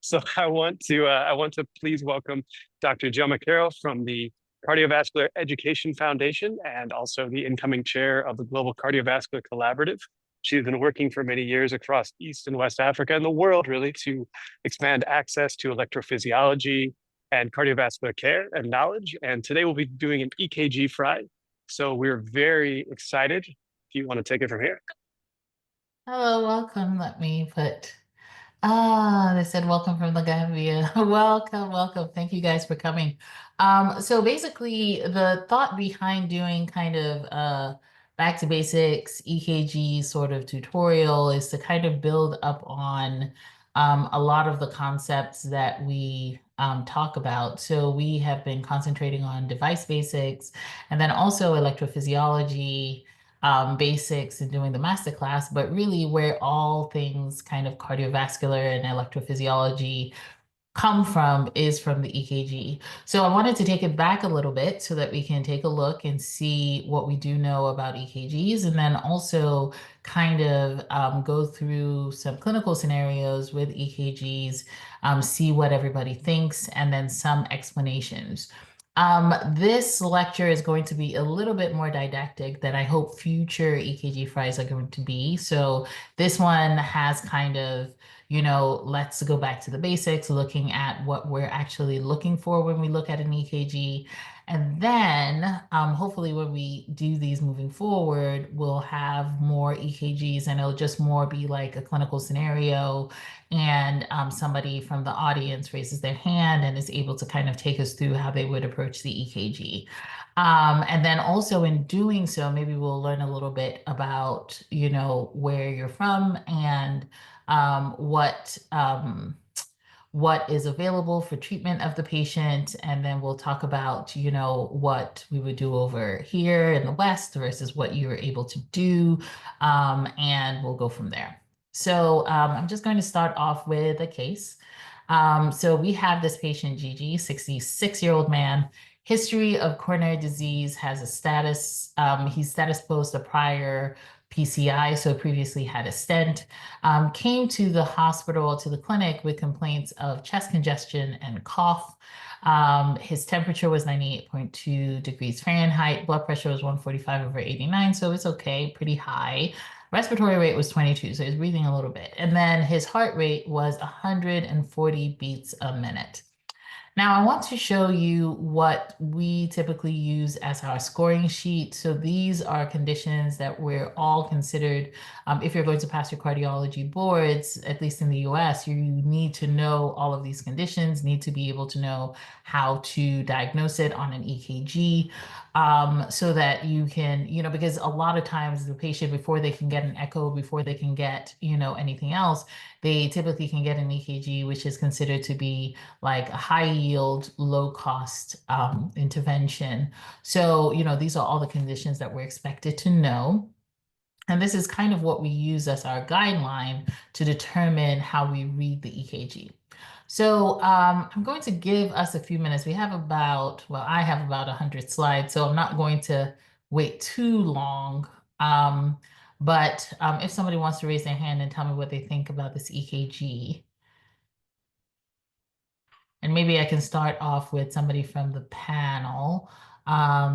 So I want to please welcome Dr. Ijeoma Carroll from the Cardiovascular Education Foundation and also the incoming chair of the Global Cardiovascular Collaborative. She's been working for many years across East and West Africa and the world really to expand access to electrophysiology and cardiovascular care and knowledge. And today we'll be doing an EKG Friday. So we're very excited. If you want to take it from here. Hello, welcome. Let me put, they said welcome from the Gambia. Welcome, welcome. Thank you guys for coming. So basically the thought behind doing kind of back to basics EKG sort of tutorial is to kind of build up on a lot of the concepts that we talk about. So we have been concentrating on device basics and then also electrophysiology basics and doing the master class, but really where all things kind of cardiovascular and electrophysiology come from is from the EKG. So I wanted to take it back a little bit so that we can take a look and see what we do know about EKGs, and then also kind of go through some clinical scenarios with EKGs, see what everybody thinks, and then some explanations. This lecture is going to be a little bit more didactic than I hope future EKG Fridays are going to be. So this one has kind of, let's go back to the basics, looking at what we're actually looking for when we look at an EKG. And then hopefully when we do these moving forward, we'll have more EKGs and it'll just more be like a clinical scenario and somebody from the audience raises their hand and is able to kind of take us through how they would approach the EKG. And then also in doing so, maybe we'll learn a little bit about, where you're from and what is available for treatment of the patient. And then we'll talk about, what we would do over here in the West versus what you were able to do. And we'll go from there. So I'm just going to start off with a case. So we have this patient, Gigi, 66-year-old man, history of coronary disease, has a status, he's status post a prior PCI, so previously had a stent, came to the hospital, to the clinic with complaints of chest congestion and cough. His temperature was 98.2 degrees Fahrenheit. Blood pressure was 145/89, so it's okay, pretty high. Respiratory rate was 22, so he's breathing a little bit. And then his heart rate was 140 beats a minute. Now, I want to show you what we typically use as our scoring sheet. So these are conditions that we're all considered, if you're going to pass your cardiology boards, at least in the US, you need to know all of these conditions, need to be able to know how to diagnose it on an EKG, so that you can, because a lot of times the patient, before they can get an echo, before they can get, anything else, they typically can get an EKG, which is considered to be like a high yield, low cost intervention. So, these are all the conditions that we're expected to know. And this is kind of what we use as our guideline to determine how we read the EKG. So I'm going to give us a few minutes. I have about 100 slides, so I'm not going to wait too long. But if somebody wants to raise their hand and tell me what they think about this EKG. And maybe I can start off with somebody from the panel.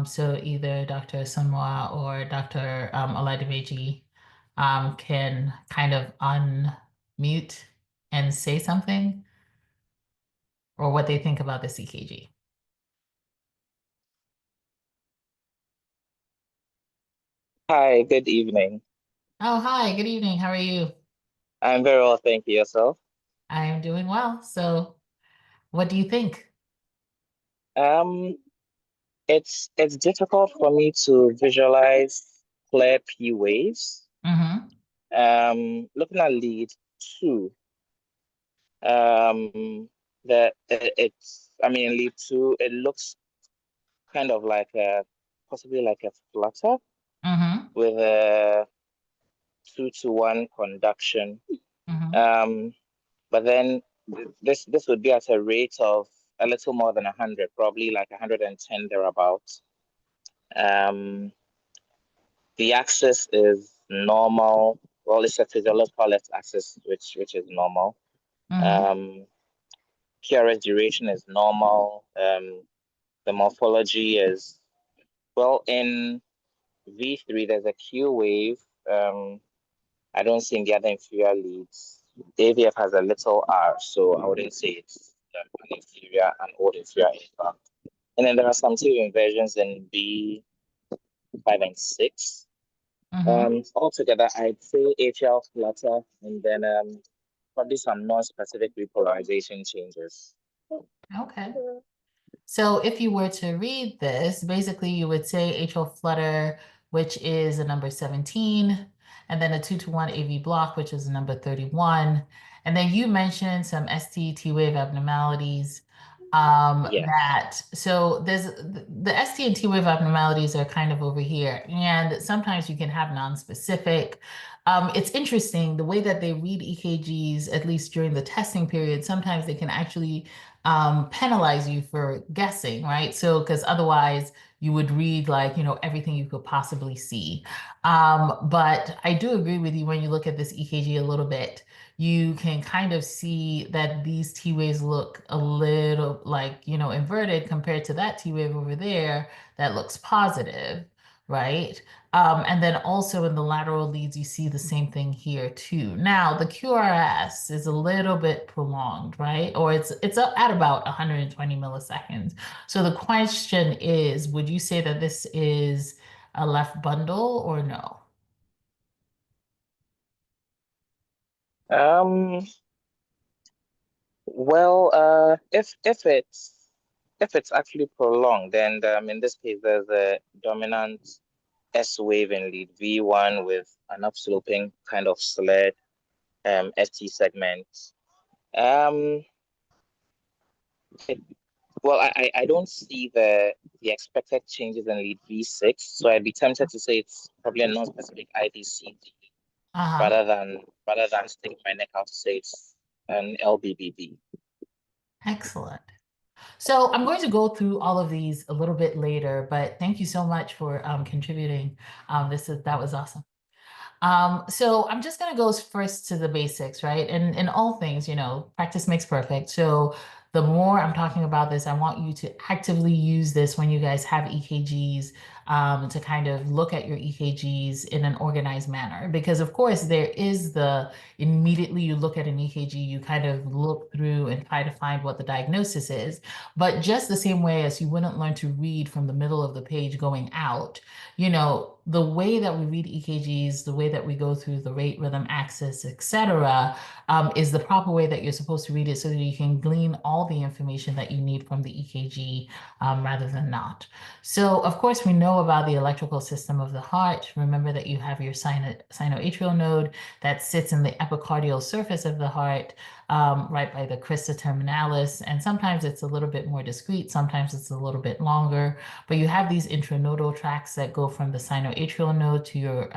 So either Dr. Sunwa or Dr. Oladimeji can kind of unmute and say something or what they think about this EKG. Hi, good evening. Oh, hi, good evening. How are you? I'm very well, thank you. Yourself? I am doing well. So what do you think? Um, it's difficult for me to visualize clear P waves. Mm-hmm. Looking at lead two, lead two, it looks kind of like possibly like a flutter Mm-hmm. with a 2-to-1 conduction. Mm-hmm. But then this would be at a rate of a little more than 100, probably like 110 thereabouts. The axis is normal. Well, it's a physiological axis, which is normal. Mm-hmm. QRS duration is normal. The morphology is, well, in V3, there's a Q wave. I don't see in the other inferior leads. The AVF has a little R, so I wouldn't say it's an inferior and old inferior infarct. And then there are some T inversions in B5 and 6. Altogether, I'd say atrial flutter, and then probably some non-specific repolarization changes. Okay. So if you were to read this, basically you would say atrial flutter, which is a number 17, and then a 2-to-1 AV block, which is a number 31. And then you mentioned some ST T-wave abnormalities. So there's the ST and T-wave abnormalities are kind of over here, and sometimes you can have non-specific. It's interesting the way that they read EKGs, at least during the testing period. Sometimes they can actually penalize you for guessing, right? So, because otherwise you would read like, everything you could possibly see. But I do agree with you when you look at this EKG a little bit, you can kind of see that these T waves look a little like, inverted compared to that T wave over there that looks positive, right? And then also in the lateral leads, you see the same thing here too. Now, the QRS is a little bit prolonged, right? Or it's at about 120 milliseconds. So the question is, would you say that this is a left bundle or no? Well, if it's actually prolonged, then in this case there's a dominant S wave in lead V1 with an upsloping kind of sled ST segment. Well, I don't see the expected changes in lead V6, so I'd be tempted to say it's probably a non-specific IVCD rather than sticking my neck out to say it's an LBBB. Excellent. So I'm going to go through all of these a little bit later, but thank you so much for contributing. That was awesome. So I'm just going to go first to the basics, right? And in all things, practice makes perfect. So the more I'm talking about this, I want you to actively use this when you guys have EKGs to kind of look at your EKGs in an organized manner. Because of course there is immediately you look at an EKG, you kind of look through and try to find what the diagnosis is. But just the same way as you wouldn't learn to read from the middle of the page going out, the way that we read EKGs, the way that we go through the rate, rhythm, axis, etc., is the proper way that you're supposed to read it so that you can glean all the information that you need from the EKG rather than not. So, of course, we know about the electrical system of the heart. Remember that you have your sinoatrial node that sits in the epicardial surface of the heart, right by the crista terminalis. And sometimes it's a little bit more discrete, sometimes it's a little bit longer, but you have these intranodal tracts that go from the sinoatrial node to your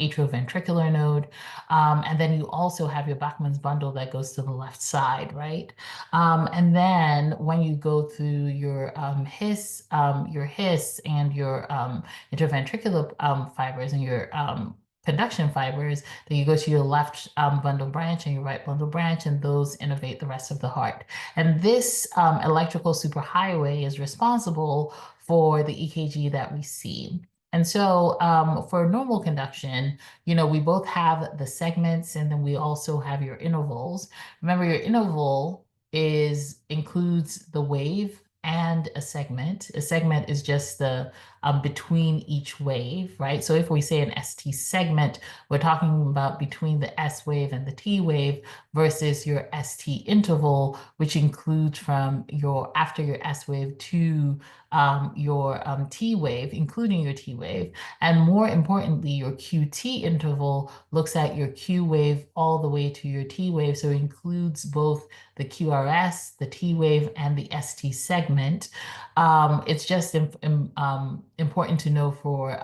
atrioventricular node. And then you also have your Bachman's bundle that goes to the left side, right? And then when you go through your HIS and your interventricular fibers and your conduction fibers, then you go to your left bundle branch and your right bundle branch, and those innervate the rest of the heart. And this electrical superhighway is responsible for the EKG that we see. And so for normal conduction, we both have the segments and then we also have your intervals. Remember, your interval includes the wave and a segment. A segment is just the between each wave, right? So if we say an ST segment, we're talking about between the S wave and the T wave versus your ST interval, which includes from after your S wave to your T wave, including your T wave. And more importantly, your QT interval looks at your Q wave all the way to your T wave. So it includes both the QRS, the T wave, and the ST segment. It's just important to know for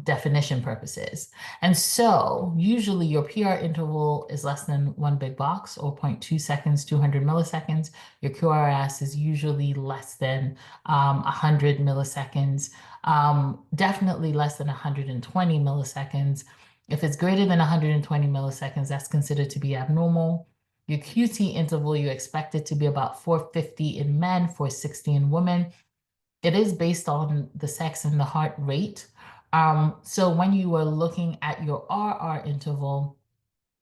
definition purposes. And so usually your PR interval is less than 1 big box or 0.2 seconds, 200 milliseconds. Your QRS is usually less than 100 milliseconds, definitely less than 120 milliseconds. If it's greater than 120 milliseconds, that's considered to be abnormal. Your QT interval, you expect it to be about 450 in men, 460 in women. It is based on the sex and the heart rate. So when you are looking at your RR interval,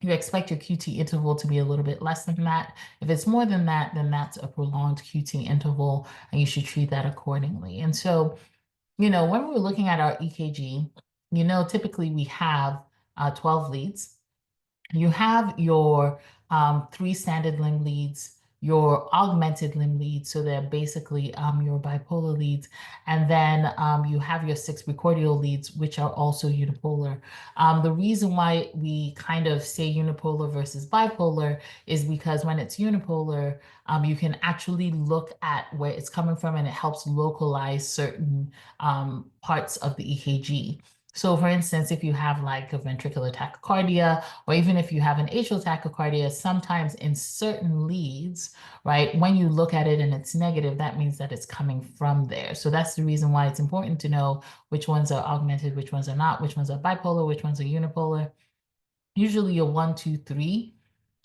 you expect your QT interval to be a little bit less than that. If it's more than that, then that's a prolonged QT interval, and you should treat that accordingly. And so, when we're looking at our EKG, typically we have 12 leads. You have your 3 standard limb leads, your augmented limb leads, so they're basically your bipolar leads, and then you have your 6 precordial leads, which are also unipolar. The reason why we kind of say unipolar versus bipolar is because when it's unipolar, you can actually look at where it's coming from, and it helps localize certain parts of the EKG. So for instance, if you have like a ventricular tachycardia, or even if you have an atrial tachycardia, sometimes in certain leads, right, when you look at it and it's negative, that means that it's coming from there. So that's the reason why it's important to know which ones are augmented, which ones are not, which ones are bipolar, which ones are unipolar. Usually your 1, 2, 3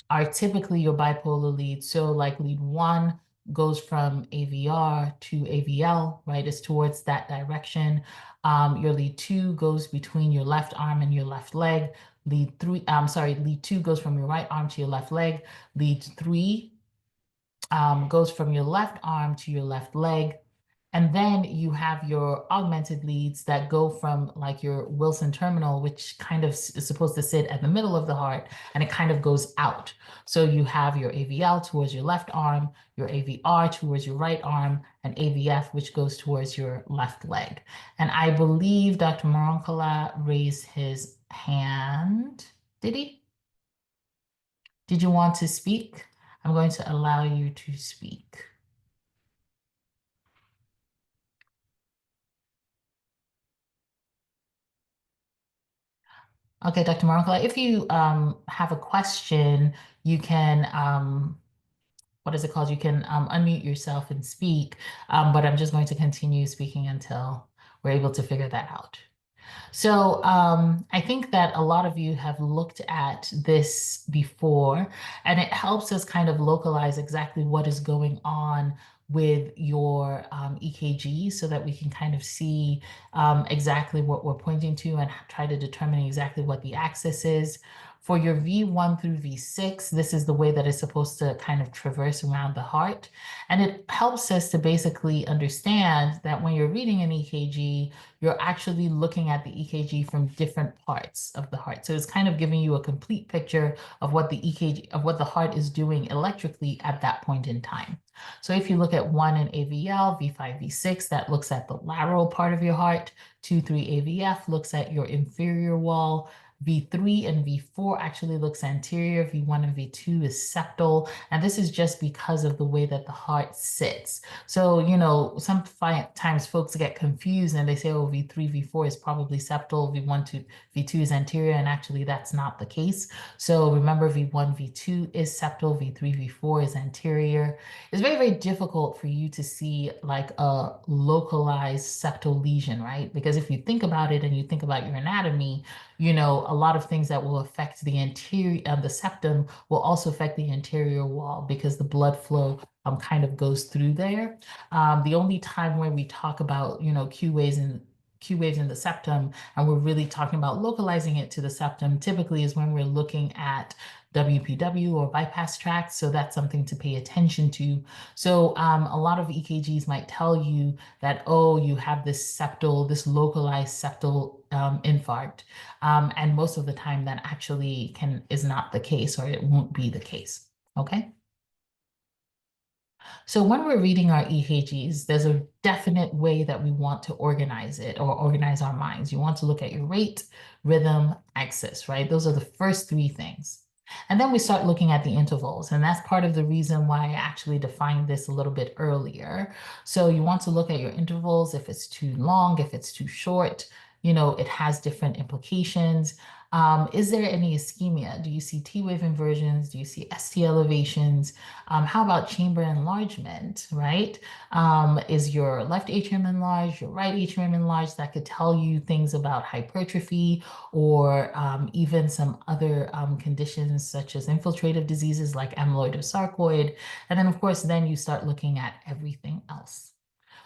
are typically your bipolar leads. So like lead 1 goes from AVR to AVL, right? It's towards that direction. Your lead 2 goes between your left arm and your left leg. Lead 2 goes from your right arm to your left leg. Lead 3 goes from your left arm to your left leg. And then you have your augmented leads that go from like your Wilson terminal, which kind of is supposed to sit at the middle of the heart, and it kind of goes out. So you have your AVL towards your left arm, your AVR towards your right arm, and AVF, which goes towards your left leg. And I believe Dr. Moronkala raised his hand. Did he? Did you want to speak? I'm going to allow you to speak. Okay, Dr. Moronkala, if you have a question, you can, what is it called? You can unmute yourself and speak, but I'm just going to continue speaking until we're able to figure that out. So I think that a lot of you have looked at this before, and it helps us kind of localize exactly what is going on with your EKG, so that we can kind of see exactly what we're pointing to and try to determine exactly what the axis is. For your V1 through V6, this is the way that it's supposed to kind of traverse around the heart. And it helps us to basically understand that when you're reading an EKG, you're actually looking at the EKG from different parts of the heart. So it's kind of giving you a complete picture of what the EKG, of what the heart is doing electrically at that point in time. So if you look at 1 in AVL, V5, V6, that looks at the lateral part of your heart. 2, 3 AVF looks at your inferior wall. V3 and V4 actually looks anterior. V1 and V2 is septal. And this is just because of the way that the heart sits. So, sometimes folks get confused and they say, oh, V3, V4 is probably septal, V1 V2 is anterior, and actually that's not the case. So remember, V1, V2 is septal, V3, V4 is anterior. It's very, very difficult for you to see like a localized septal lesion, right? Because if you think about it and you think about your anatomy, a lot of things that will affect the anterior, the septum will also affect the anterior wall, because the blood flow kind of goes through there. The only time where we talk about, Q waves in the septum, and we're really talking about localizing it to the septum, typically is when we're looking at WPW or bypass tracts. So that's something to pay attention to. So a lot of EKGs might tell you that, oh, you have this localized septal infarct. And most of the time that actually is not the case, or it won't be the case, okay? So when we're reading our EKGs, there's a definite way that we want to organize it, or organize our minds. You want to look at your rate, rhythm, axis, right? Those are the first 3 things. And then we start looking at the intervals, and that's part of the reason why I actually defined this a little bit earlier. So you want to look at your intervals. If it's too long, if it's too short, it has different implications. Is there any ischemia? Do you see T-wave inversions? Do you see ST elevations? How about chamber enlargement, right? Is your left atrium enlarged, your right atrium enlarged? That could tell you things about hypertrophy or even some other conditions such as infiltrative diseases like amyloid or sarcoid. And then, of course, then you start looking at everything else.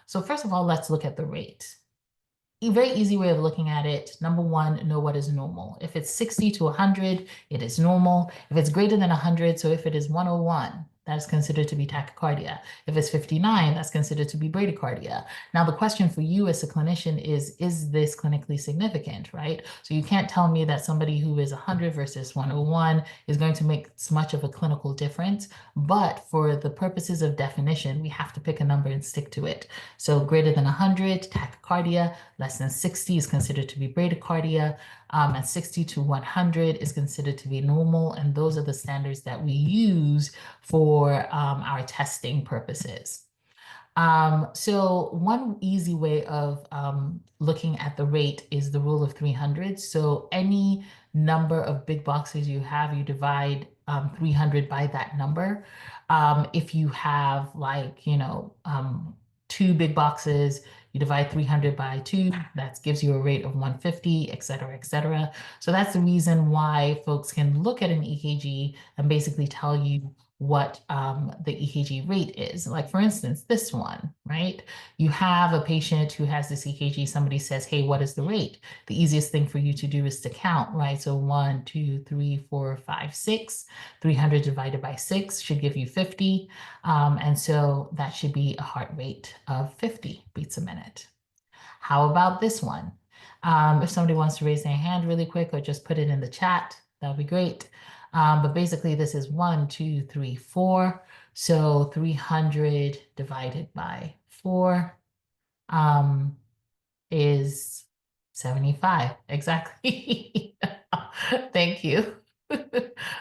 So first of all, let's look at the rate. A very easy way of looking at it, number one, know what is normal. If it's 60 to 100, it is normal. If it's greater than 100, so if it is 101, that's considered to be tachycardia. If it's 59, that's considered to be bradycardia. Now, the question for you as a clinician is this clinically significant, right? So you can't tell me that somebody who is 100 versus 101 is going to make much of a clinical difference. But for the purposes of definition, we have to pick a number and stick to it. So greater than 100, tachycardia, less than 60 is considered to be bradycardia, and 60 to 100 is considered to be normal. And those are the standards that we use for our testing purposes. So one easy way of looking at the rate is the rule of 300. So any number of big boxes you have, you divide 300 by that number. If you have like, 2 big boxes, you divide 300 by 2, that gives you a rate of 150, et cetera, et cetera. So that's the reason why folks can look at an EKG and basically tell you what the EKG rate is. Like for instance, this one, right? You have a patient who has this EKG, somebody says, hey, what is the rate? The easiest thing for you to do is to count, right? So 1, 2, 3, 4, 5, 6, 300 divided by 6 should give you 50. And so that should be a heart rate of 50 beats a minute. How about this one? If somebody wants to raise their hand really quick or just put it in the chat, that would be great. But basically this is 1, 2, 3, 4. So 300 divided by 4 is 75. Exactly. Thank you.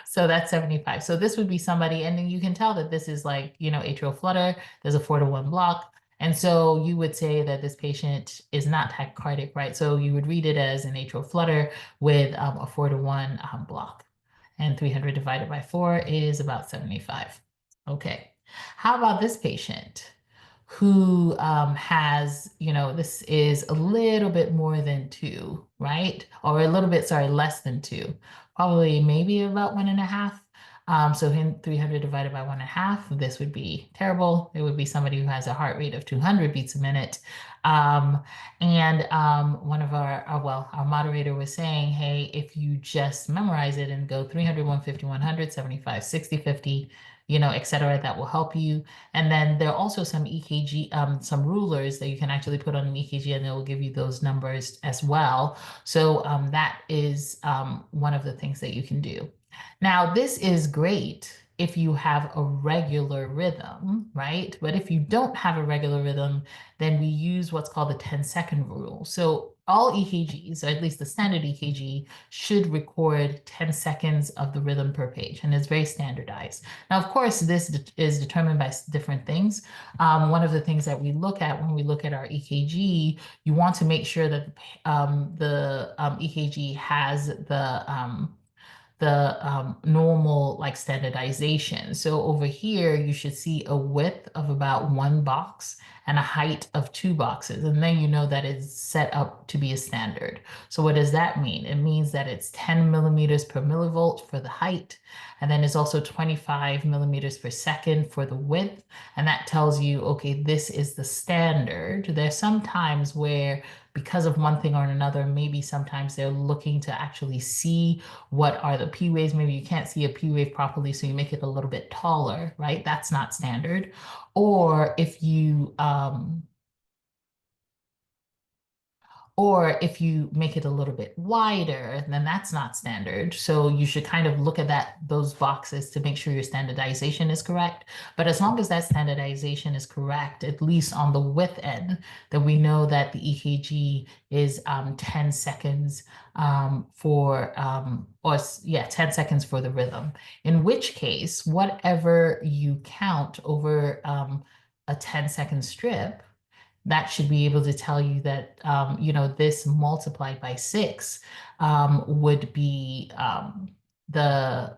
So that's 75. So this would be somebody, and then you can tell that this is like, atrial flutter. There's a 4-to-1 block. And so you would say that this patient is not tachycardic, right? So you would read it as an atrial flutter with a 4-to-1 block. And 300 divided by 4 is about 75. Okay. How about this patient who has, this is a little bit more than 2, right? Or a little bit, sorry, less than 2. Probably maybe about 1.5. So 300 divided by 1.5, this would be terrible. It would be somebody who has a heart rate of 200 beats a minute. One of our moderator was saying, hey, if you just memorize it and go 300, 150, 100, 75, 60, 50, et cetera, that will help you. And then there are also some EKG, some rulers that you can actually put on an EKG and it will give you those numbers as well. So that is one of the things that you can do. Now, this is great if you have a regular rhythm, right? But if you don't have a regular rhythm, then we use what's called the 10-second rule. So all EKGs, or at least the standard EKG, should record 10 seconds of the rhythm per page, and it's very standardized. Now, of course, this is determined by different things. One of the things that we look at when we look at our EKG, you want to make sure that the EKG has the normal like standardization. So over here, you should see a width of about 1 box and a height of 2 boxes. And then you know that it's set up to be a standard. So what does that mean? It means that it's 10 millimeters per millivolt for the height. And then it's also 25 millimeters per second for the width. And that tells you, okay, this is the standard. There's some times where because of one thing or another, maybe sometimes they're looking to actually see what are the P waves. Maybe you can't see a P wave properly, so you make it a little bit taller, right? That's not standard. Or if you make it a little bit wider, then that's not standard. So you should kind of look at those boxes to make sure your standardization is correct. But as long as that standardization is correct, at least on the width end, then we know that the EKG is 10 seconds 10 seconds for the rhythm. In which case, whatever you count over a 10-second strip that should be able to tell you that, this multiplied by 6 would be the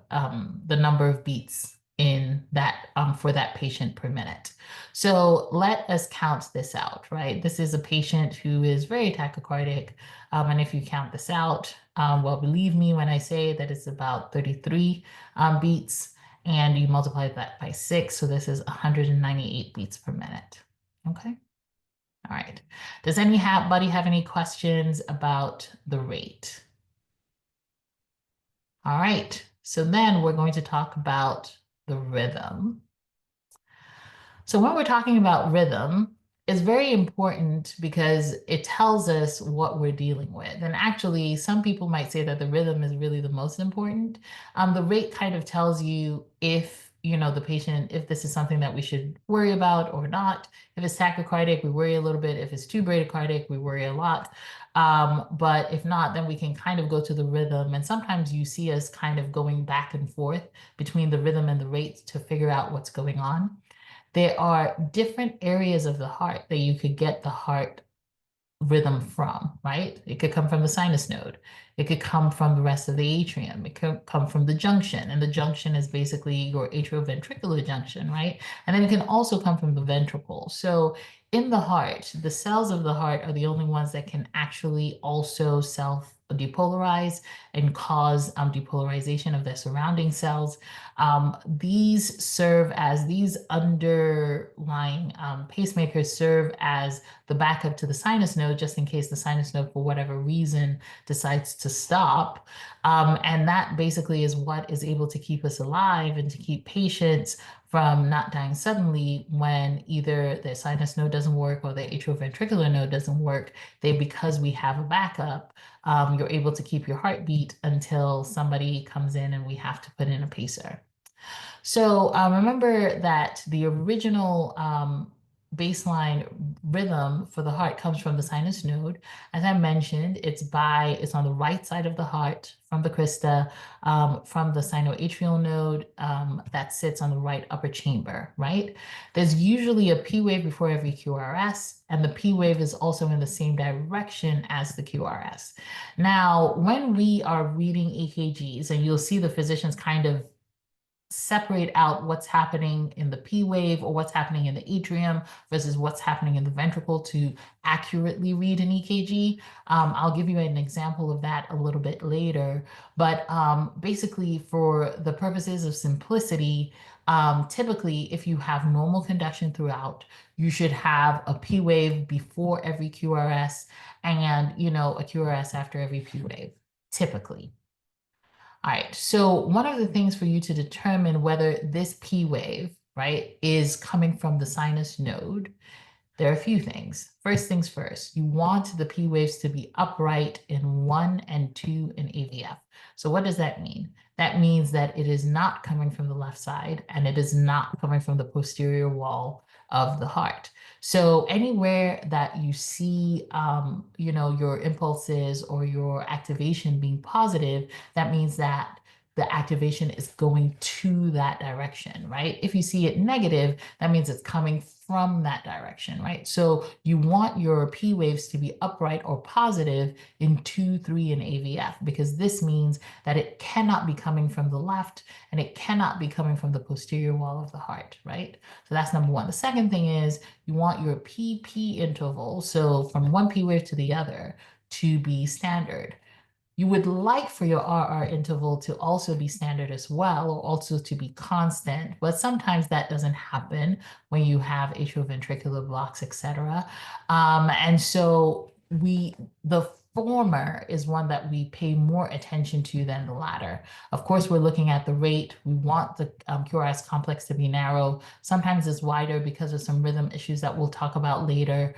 number of beats in that for that patient per minute. So let us count this out, right? This is a patient who is very tachycardic. And if you count this out, well, believe me when I say that it's about 33 beats, and you multiply that by 6. So this is 198 beats per minute. Okay. All right. Does anybody have any questions about the rate? All right. So then we're going to talk about the rhythm. So when we're talking about rhythm, it's very important because it tells us what we're dealing with. And actually, some people might say that the rhythm is really the most important. The rate kind of tells you if, the patient, if this is something that we should worry about or not. If it's tachycardic, we worry a little bit. If it's too bradycardic, we worry a lot. But if not, then we can kind of go to the rhythm. And sometimes you see us kind of going back and forth between the rhythm and the rate to figure out what's going on. There are different areas of the heart that you could get the heart rhythm from, right? It could come from the sinus node. It could come from the rest of the atrium. It could come from the junction, and the junction is basically your atrioventricular junction, right? And then it can also come from the ventricle. So in the heart, the cells of the heart are the only ones that can actually also self-depolarize and cause depolarization of their surrounding cells. These underlying pacemakers serve as the backup to the sinus node, just in case the sinus node, for whatever reason, decides to stop. And that basically is what is able to keep us alive and to keep patients from not dying suddenly when either their sinus node doesn't work or their atrioventricular node doesn't work. Because we have a backup, you're able to keep your heartbeat until somebody comes in and we have to put in a pacer. So remember that the original baseline rhythm for the heart comes from the sinus node. As I mentioned, it's on the right side of the heart from the crista, from the sinoatrial node that sits on the right upper chamber, right? There's usually a P wave before every QRS, and the P wave is also in the same direction as the QRS. Now, when we are reading EKGs, and you'll see the physicians kind of separate out what's happening in the P wave or what's happening in the atrium versus what's happening in the ventricle to accurately read an EKG. I'll give you an example of that a little bit later. But basically, for the purposes of simplicity, typically, if you have normal conduction throughout, you should have a P wave before every QRS and, a QRS after every P wave, typically. All right, so one of the things for you to determine whether this P wave, right, is coming from the sinus node, there are a few things. First things first, you want the P waves to be upright in 1 and 2 in AVF. So what does that mean? That means that it is not coming from the left side and it is not coming from the posterior wall of the heart. So anywhere that you see, your impulses or your activation being positive, that means that the activation is going to that direction, right? If you see it negative, that means it's coming from that direction, right? So you want your P waves to be upright or positive in 2, 3 in AVF, because this means that it cannot be coming from the left and it cannot be coming from the posterior wall of the heart, right? So that's number one. The second thing is you want your PP interval, so from one P wave to the other, to be standard. You would like for your RR interval to also be standard as well, or also to be constant, but sometimes that doesn't happen when you have atrioventricular blocks, etc. And so the former is one that we pay more attention to than the latter. Of course, we're looking at the rate. We want the QRS complex to be narrow. Sometimes it's wider because of some rhythm issues that we'll talk about later.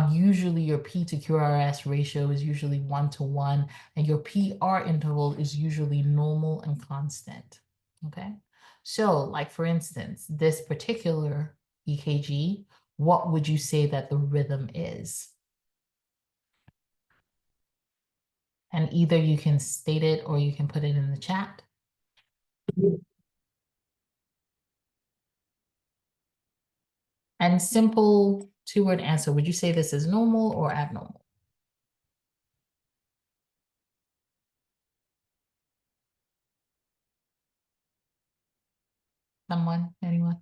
Usually your P to QRS ratio is usually 1 to 1, and your PR interval is usually normal and constant, okay? So like for instance, this particular EKG, what would you say that the rhythm is? And either you can state it or you can put it in the chat. And simple Two-word answer. Would you say this is normal or abnormal? Someone, anyone?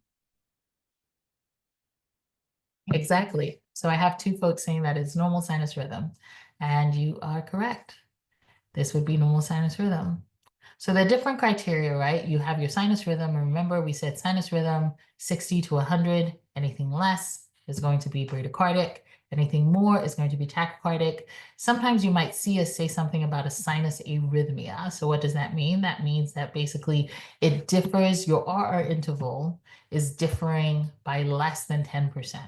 Exactly. So I have two folks saying that it's normal sinus rhythm, and you are correct. This would be normal sinus rhythm. So the different criteria, right? You have your sinus rhythm. Remember, we said sinus rhythm 60 to 100. Anything less is going to be bradycardic. Anything more is going to be tachycardic. Sometimes you might see us say something about a sinus arrhythmia. So what does that mean? That means that basically it differs, your RR interval is differing by less than 10%.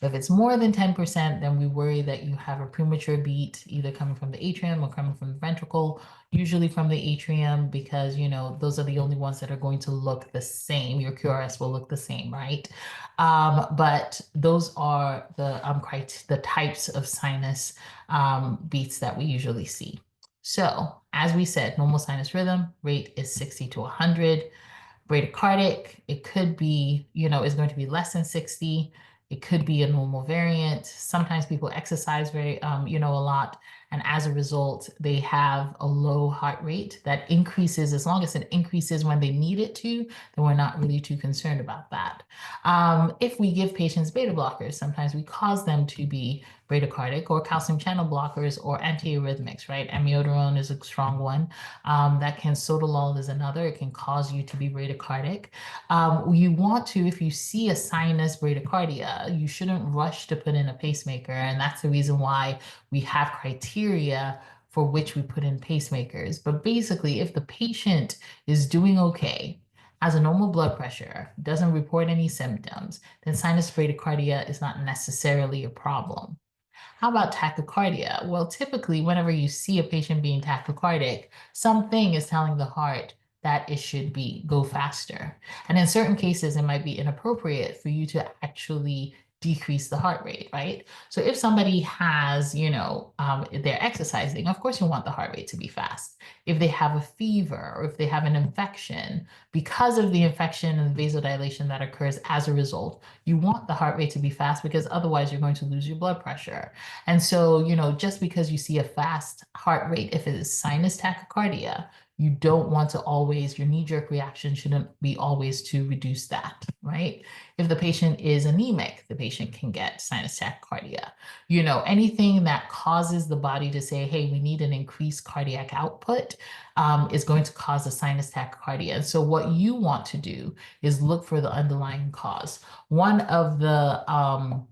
If it's more than 10%, then we worry that you have a premature beat, either coming from the atrium or coming from the ventricle, usually from the atrium, because, you know, those are the only ones that are going to look the same. Your QRS will look the same, right? But those are the types of sinus beats that we usually see. So as we said, normal sinus rhythm rate is 60 to 100. Bradycardic, it could be, you know, is going to be less than 60. It could be a normal variant. Sometimes people exercise very, you know, a lot. And as a result, they have a low heart rate that increases. As long as it increases when they need it to, then we're not really too concerned about that. If we give patients beta blockers, sometimes we cause them to be bradycardic, or calcium channel blockers or antiarrhythmics, right? Amiodarone is a strong one. Sotalol is another. It can cause you to be bradycardic. You want to, if you see a sinus bradycardia, you shouldn't rush to put in a pacemaker. And that's the reason why we have criteria for which we put in pacemakers. But basically, if the patient is doing okay, has a normal blood pressure, doesn't report any symptoms, then sinus bradycardia is not necessarily a problem. How about tachycardia? Well, typically, whenever you see a patient being tachycardic, something is telling the heart that it should go faster. And in certain cases, it might be inappropriate for you to actually decrease the heart rate, right? So if somebody has, you know, they're exercising, of course you want the heart rate to be fast. If they have a fever or if they have an infection, because of the infection and the vasodilation that occurs as a result, you want the heart rate to be fast, because otherwise you're going to lose your blood pressure. And so, you know, just because you see a fast heart rate, if it is sinus tachycardia, you don't want to always, your knee-jerk reaction shouldn't be always to reduce that, right? If the patient is anemic, the patient can get sinus tachycardia. You know, anything that causes the body to say, hey, we need an increased cardiac output is going to cause a sinus tachycardia. And so what you want to do is look for the underlying cause. One of the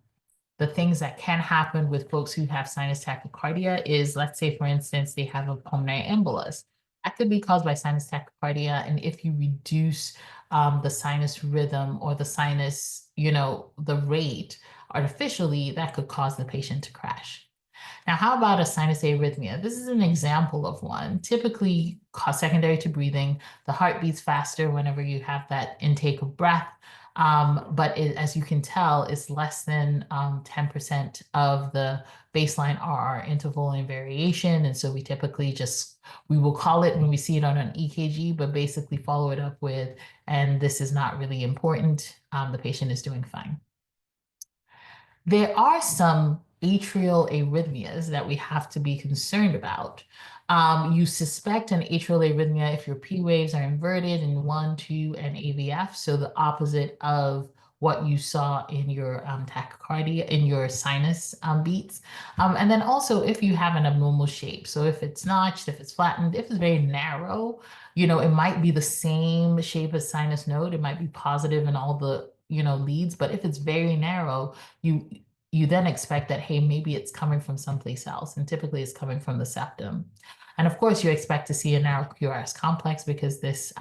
things that can happen with folks who have sinus tachycardia is, let's say, for instance, they have a pulmonary embolus. That could be caused by sinus tachycardia. And if you reduce the sinus rhythm or the sinus, you know, the rate artificially, that could cause the patient to crash. Now, how about a sinus arrhythmia? This is an example of one, typically secondary to breathing. The heart beats faster whenever you have that intake of breath. But as you can tell, it's less than 10% of the baseline RR interval and variation. And so we typically we will call it when we see it on an EKG, but basically follow it up with, and this is not really important, the patient is doing fine. There are some atrial arrhythmias that we have to be concerned about. You suspect an atrial arrhythmia if your P waves are inverted in 1, 2, and AVF, so the opposite of what you saw in your tachycardia, in your sinus beats. And then also if you have an abnormal shape, so if it's notched, if it's flattened, if it's very narrow, you know, it might be the same shape as sinus node, it might be positive in all the, you know, leads, but if it's very narrow, you then expect that, hey, maybe it's coming from someplace else, and typically it's coming from the septum. And of course, you expect to see a narrow QRS complex because this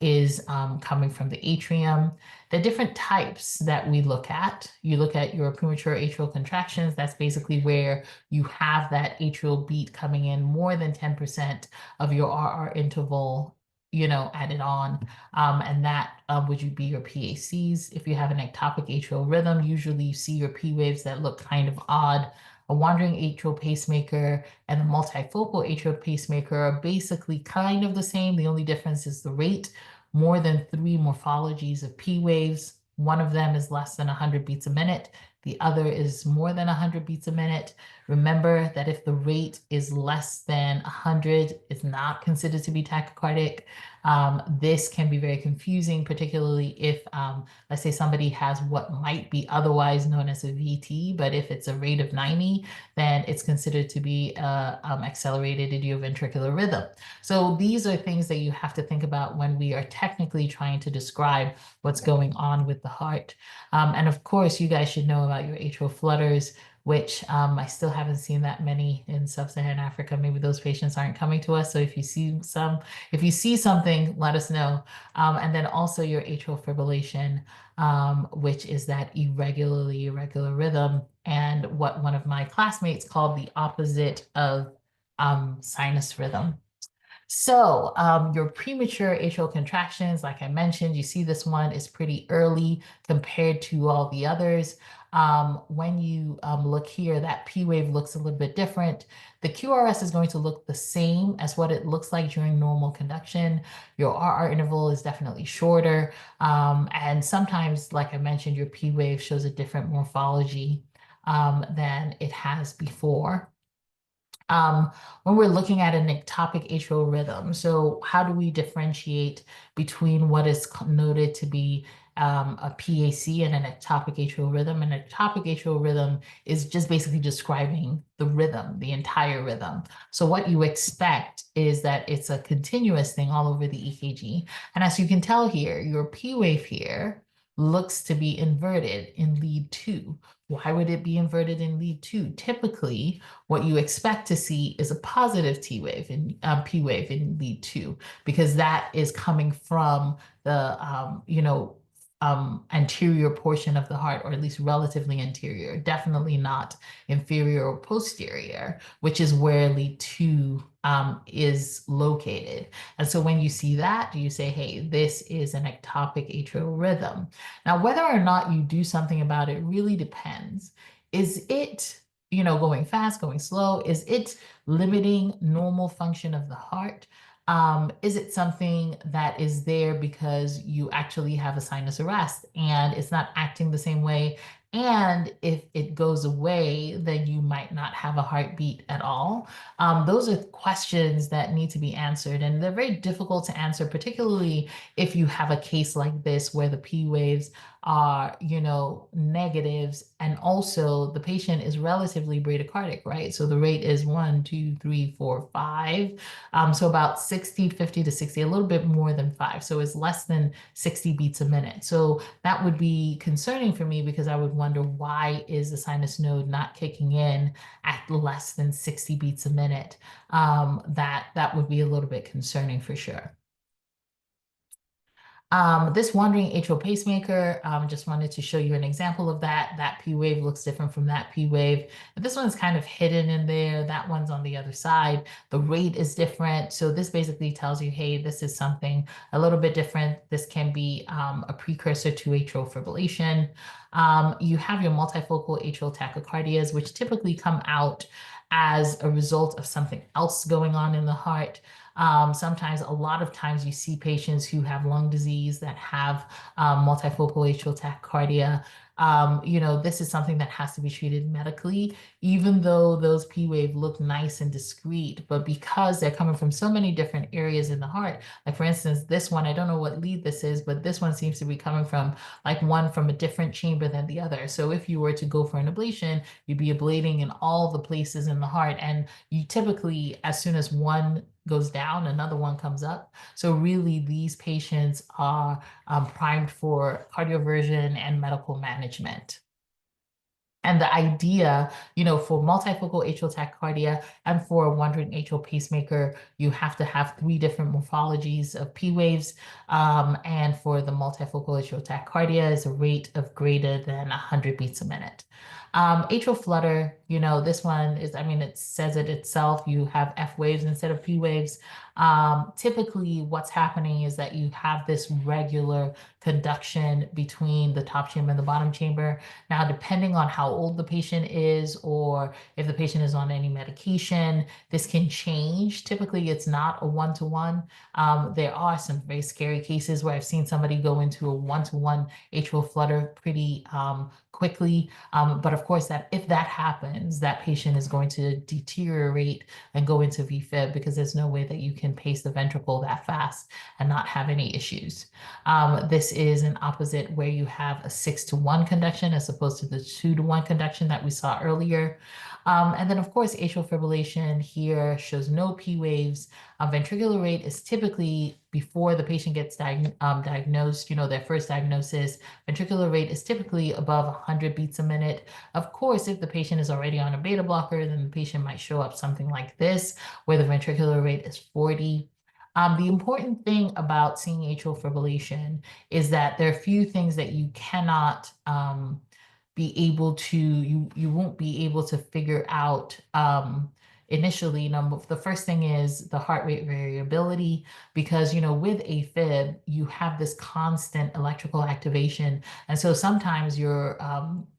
is coming from the atrium. The different types that we look at, you look at your premature atrial contractions. That's basically where you have that atrial beat coming in more than 10% of your RR interval, you know, added on, and that would be your PACs. If you have an ectopic atrial rhythm, usually you see your P waves that look kind of odd. A wandering atrial pacemaker and a multifocal atrial pacemaker are basically kind of the same. The only difference is the rate. More than 3 morphologies of P waves. One of them is less than 100 beats a minute. the other is more than 100 beats a minute. Remember that if the rate is less than 100, it's not considered to be tachycardic. This can be very confusing, particularly if, let's say somebody has what might be otherwise known as a VT, but if it's a rate of 90, then it's considered to be accelerated idioventricular rhythm. So these are things that you have to think about when we are technically trying to describe what's going on with the heart. And of course, you guys should know about your atrial flutters, which I still haven't seen that many in sub-Saharan Africa. Maybe those patients aren't coming to us. So if you see something, let us know. And then also your atrial fibrillation, which is that irregular rhythm, and what one of my classmates called the opposite of sinus rhythm. So your premature atrial contractions, like I mentioned, you see this one is pretty early compared to all the others. When you look here, that P wave looks a little bit different. The QRS is going to look the same as what it looks like during normal conduction. Your RR interval is definitely shorter. And sometimes, like I mentioned, your P wave shows a different morphology than it has before. When we're looking at an ectopic atrial rhythm, so how do we differentiate between what is noted to be a PAC and an ectopic atrial rhythm? An ectopic atrial rhythm is just basically describing the rhythm, the entire rhythm. So what you expect is that it's a continuous thing all over the EKG. And as you can tell here, your P wave here looks to be inverted in lead 2. Why would it be inverted in lead 2? Typically, what you expect to see is a positive T wave in P wave in lead 2, because that is coming from the anterior portion of the heart, or at least relatively anterior, definitely not inferior or posterior, which is where lead 2 is located. And so when you see that, you say, hey, this is an ectopic atrial rhythm. Now, whether or not you do something about it really depends. Is it, going fast, going slow? Is it limiting normal function of the heart? Is it something that is there because you actually have a sinus arrest and it's not acting the same way? And if it goes away, then you might not have a heartbeat at all. Those are questions that need to be answered, and they're very difficult to answer, particularly if you have a case like this where the P waves are, negatives, and also the patient is relatively bradycardic, right? So the rate is 1, 2, 3, 4, 5. So about 50 to 60, a little bit more than 5. So it's less than 60 beats a minute. So that would be concerning for me, because I would wonder, why is the sinus node not kicking in at less than 60 beats a minute? That would be a little bit concerning for sure. This wandering atrial pacemaker, just wanted to show you an example of that. That P wave looks different from that P wave. But this one's kind of hidden in there. That one's on the other side. The rate is different. So this basically tells you, hey, this is something a little bit different. This can be a precursor to atrial fibrillation. You have your multifocal atrial tachycardias, which typically come out as a result of something else going on in the heart. Sometimes, a lot of times, you see patients who have lung disease that have multifocal atrial tachycardia. This is something that has to be treated medically, even though those P wave look nice and discrete, but because they're coming from so many different areas in the heart. Like, for instance, this one, I don't know what lead this is, but this one seems to be coming from one from a different chamber than the other. So if you were to go for an ablation, you'd be ablating in all the places in the heart. And you typically, as soon as one goes down, another one comes up. So really, these patients are primed for cardioversion and medical management. And the idea, for multifocal atrial tachycardia and for a wandering atrial pacemaker, you have to have 3 different morphologies of P waves. And for the multifocal atrial tachycardia is a rate of greater than 100 beats a minute. Atrial flutter, this one is, it says it itself. You have F waves instead of P waves. Typically, what's happening is that you have this regular conduction between the top chamber and the bottom chamber. Now, depending on how old the patient is or if the patient is on any medication, this can change. Typically, it's not a one-to-one. There are some very scary cases where I've seen somebody go into a one-to-one atrial flutter pretty quickly. But of course, that if that happens, that patient is going to deteriorate and go into VFib because there's no way that you can pace the ventricle that fast and not have any issues. This is an opposite where you have a 6-to-1 conduction as opposed to the 2-to-1 conduction that we saw earlier. And then, of course, atrial fibrillation here shows no P waves. Ventricular rate is typically before the patient gets diagnosed, their first diagnosis. Ventricular rate is typically above 100 beats a minute. Of course, if the patient is already on a beta blocker, then the patient might show up something like this, where the ventricular rate is 40. The important thing about seeing atrial fibrillation is that there are a few things that you cannot be able to, you won't be able to figure out initially. The first thing is the heart rate variability, because with AFib you have this constant electrical activation, and so sometimes your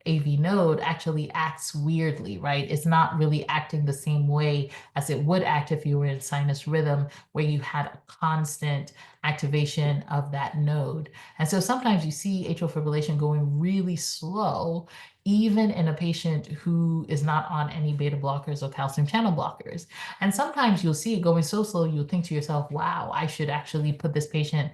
AV node actually acts weirdly, right? It's not really acting the same way as it would act if you were in sinus rhythm, where you had a constant activation of that node. And so sometimes you see atrial fibrillation going really slow, even in a patient who is not on any beta blockers or calcium channel blockers. And sometimes you'll see it going so slow, you'll think to yourself, wow, I should actually have this patient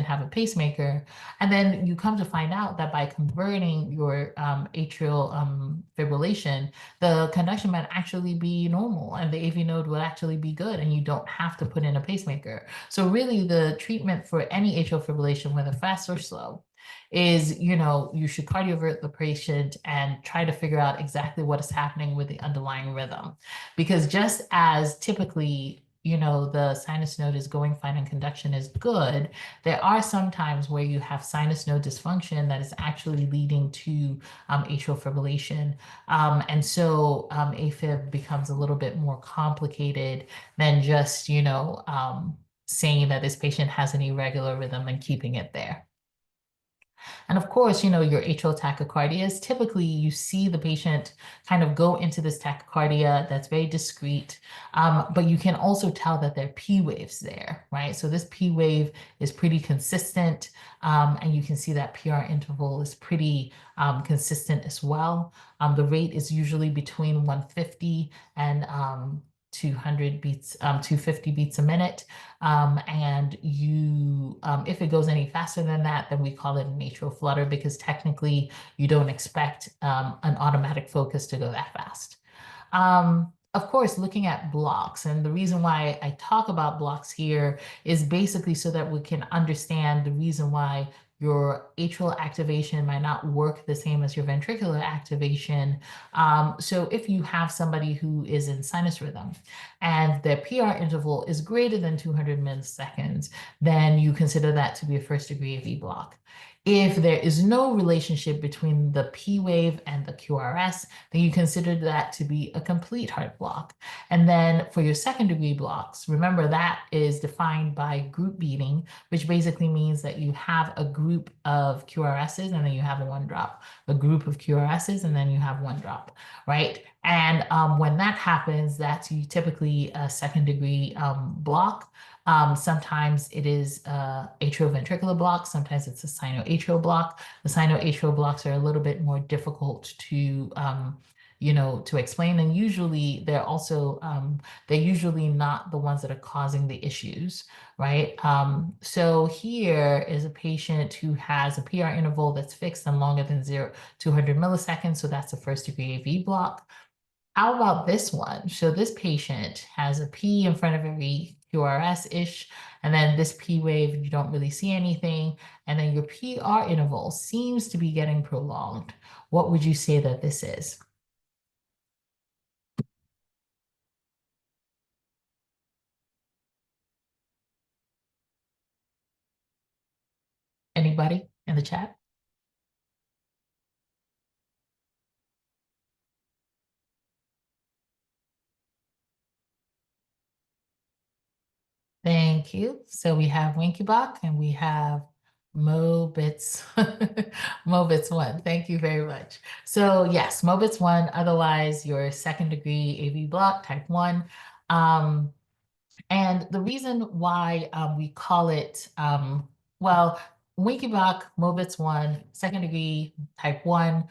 have a pacemaker. And then you come to find out that by converting your atrial fibrillation, the conduction might actually be normal and the AV node will actually be good, and you don't have to put in a pacemaker. So really the treatment for any atrial fibrillation, whether fast or slow, is, you should cardiovert the patient and try to figure out exactly what is happening with the underlying rhythm. Because just as typically, the sinus node is going fine and conduction is good, there are some times where you have sinus node dysfunction that is actually leading to atrial fibrillation. And so AFib becomes a little bit more complicated than just, saying that this patient has an irregular rhythm and keeping it there. And of course, your atrial tachycardia is typically you see the patient kind of go into this tachycardia that's very discrete, but you can also tell that there are P waves there, right? So this P wave is pretty consistent, and you can see that PR interval is pretty consistent as well. The rate is usually between 150 and 200 beats, 250 beats a minute. And if it goes any faster than that, then we call it an atrial flutter, because technically you don't expect an automatic focus to go that fast. Of course, looking at blocks, and the reason why I talk about blocks here is basically so that we can understand the reason why your atrial activation might not work the same as your ventricular activation. So if you have somebody who is in sinus rhythm and their PR interval is greater than 200 milliseconds, then you consider that to be a first-degree AV block. If there is no relationship between the P wave and the QRS, then you consider that to be a complete heart block. And then for your second-degree blocks, remember that is defined by group beating, which basically means that you have a group of QRSs and then you have a one drop, a group of QRSs and then you have one drop, right? And when that happens, that's typically a second-degree block. Sometimes it is atrioventricular block. Sometimes it's a sinoatrial block. The sinoatrial blocks are a little bit more difficult to to explain, and usually they're also they're usually not the ones that are causing the issues, right? So here is a patient who has a PR interval that's fixed and longer than 200 milliseconds, so that's a first-degree AV block. How about this one? So this patient has a P in front of every QRS-ish, and then this P wave, you don't really see anything, and then your PR interval seems to be getting prolonged. What would you say that this is? Anybody in the chat? Thank you. So we have Winkybach and we have Mobitz, Mobitz1. Thank you very much. So yes, Mobitz1, otherwise your second degree AV block type 1. And the reason why we call it, well, Winkybach, Mobitz1, second degree type 1,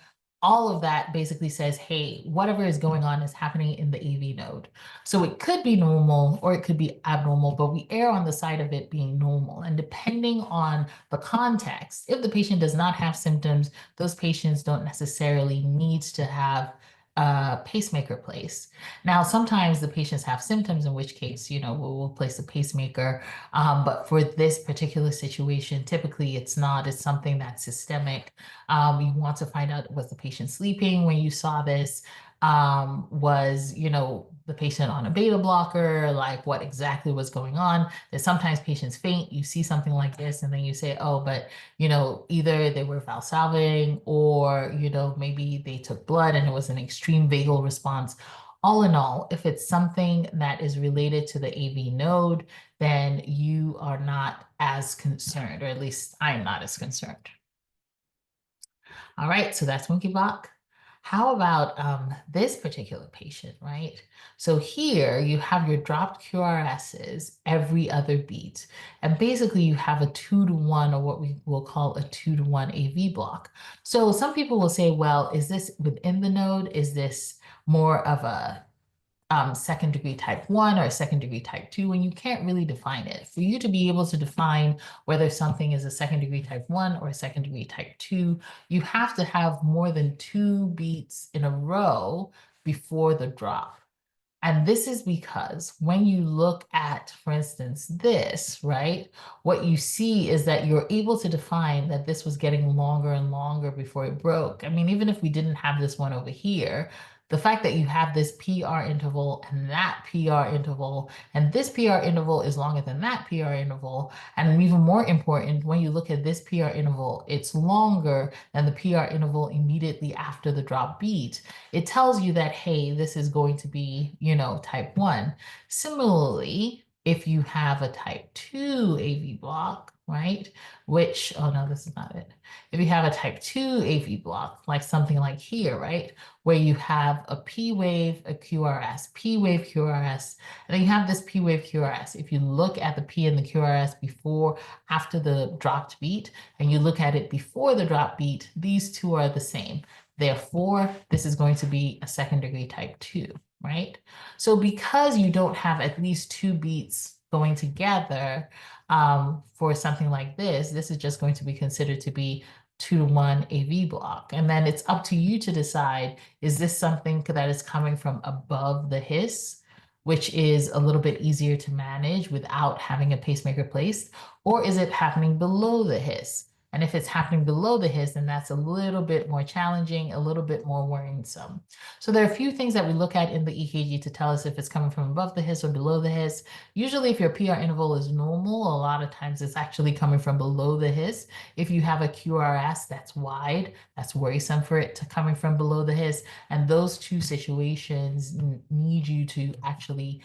all of that basically says, hey, whatever is going on is happening in the AV node. So it could be normal or it could be abnormal, but we err on the side of it being normal. And depending on the context, if the patient does not have symptoms, those patients don't necessarily need to have a pacemaker placed. Now, sometimes the patients have symptoms, in which case, we'll place a pacemaker. But for this particular situation, typically it's not. It's something that's systemic. You want to find out, was the patient sleeping when you saw this? Was, the patient on a beta blocker? Like, what exactly was going on? That sometimes patients faint. You see something like this, and then you say, oh, but, either they were valsalvating or, maybe they took blood and it was an extreme vagal response. All in all, if it's something that is related to the AV node, then you are not as concerned, or at least I'm not as concerned. All right, so that's Winkybach. How about this particular patient, right? So here you have your dropped QRSs every other beat. And basically you have a 2-to-1, or what we will call a 2-to-1 AV block. So some people will say, well, is this within the node? Is this more of a second degree type 1 or second degree type 2, and you can't really define it. For you to be able to define whether something is a second degree type 1 or a second degree type 2, you have to have more than 2 beats in a row before the drop. And this is because when you look at, for instance, this, right, what you see is that you're able to define that this was getting longer and longer before it broke. I mean, even if we didn't have this one over here, the fact that you have this PR interval and that PR interval, and this PR interval is longer than that PR interval, and even more important, when you look at this PR interval, it's longer than the PR interval immediately after the drop beat. It tells you that, hey, this is going to be, type 1. Similarly, if you have a type 2 AV block, right, which, oh no, this is not it. If you have a type 2 AV block, like something like here, right, where you have a P wave, a QRS, P wave, QRS, and then you have this P wave, QRS. If you look at the P and the QRS before, after the dropped beat, and you look at it before the drop beat, these two are the same. Therefore, this is going to be a second degree type 2, right? So because you don't have at least 2 beats going together for something like this, this is just going to be considered to be 2-to-1 AV block. And then it's up to you to decide, is this something that is coming from above the hiss, which is a little bit easier to manage without having a pacemaker placed, or is it happening below the hiss? And if it's happening below the hiss, then that's a little bit more challenging, a little bit more worrisome. So there are a few things that we look at in the EKG to tell us if it's coming from above the hiss or below the hiss. Usually if your PR interval is normal, a lot of times it's actually coming from below the hiss. If you have a QRS that's wide, that's worrisome for it to coming from below the hiss. And those two situations need you to actually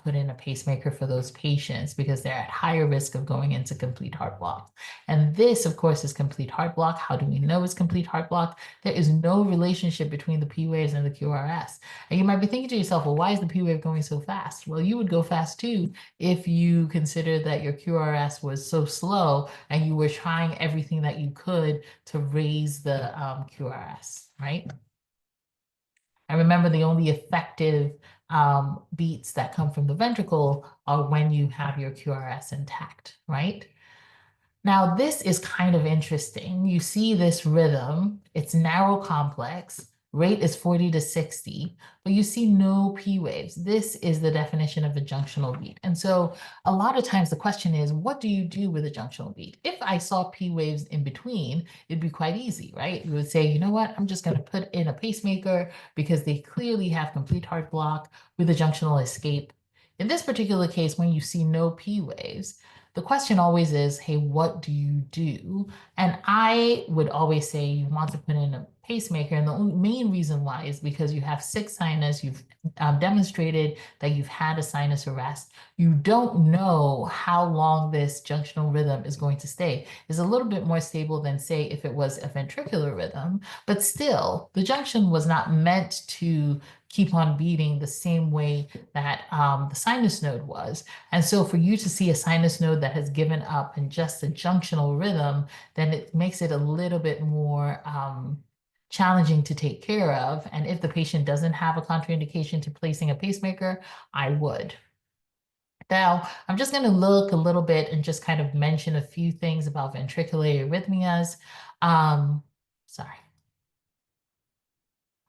put in a pacemaker for those patients because they're at higher risk of going into complete heart block. And this, of course, is complete heart block. How do we know it's complete heart block? There is no relationship between the P waves and the QRS. And you might be thinking to yourself, well, why is the P wave going so fast? Well, you would go fast too if you consider that your QRS was so slow and you were trying everything that you could to raise the QRS, right? And remember, the only effective beats that come from the ventricle are when you have your QRS intact, right? Now, this is kind of interesting. You see this rhythm, it's narrow complex, rate is 40 to 60, but you see no P waves. This is the definition of a junctional beat. And so a lot of times the question is, what do you do with a junctional beat? If I saw P waves in between, it'd be quite easy, right? You would say, you know what, I'm just going to put in a pacemaker because they clearly have complete heart block with a junctional escape. In this particular case, when you see no P waves, the question always is, hey, what do you do? And I would always say you want to put in a pacemaker. And the main reason why is because you have sick sinus, you've demonstrated that you've had a sinus arrest. You don't know how long this junctional rhythm is going to stay. It's a little bit more stable than, say, if it was a ventricular rhythm, but still, the junction was not meant to keep on beating the same way that the sinus node was. And so for you to see a sinus node that has given up in just a junctional rhythm, then it makes it a little bit more challenging to take care of. And if the patient doesn't have a contraindication to placing a pacemaker, I would. Now, I'm just going to look a little bit and just kind of mention a few things about ventricular arrhythmias. Sorry.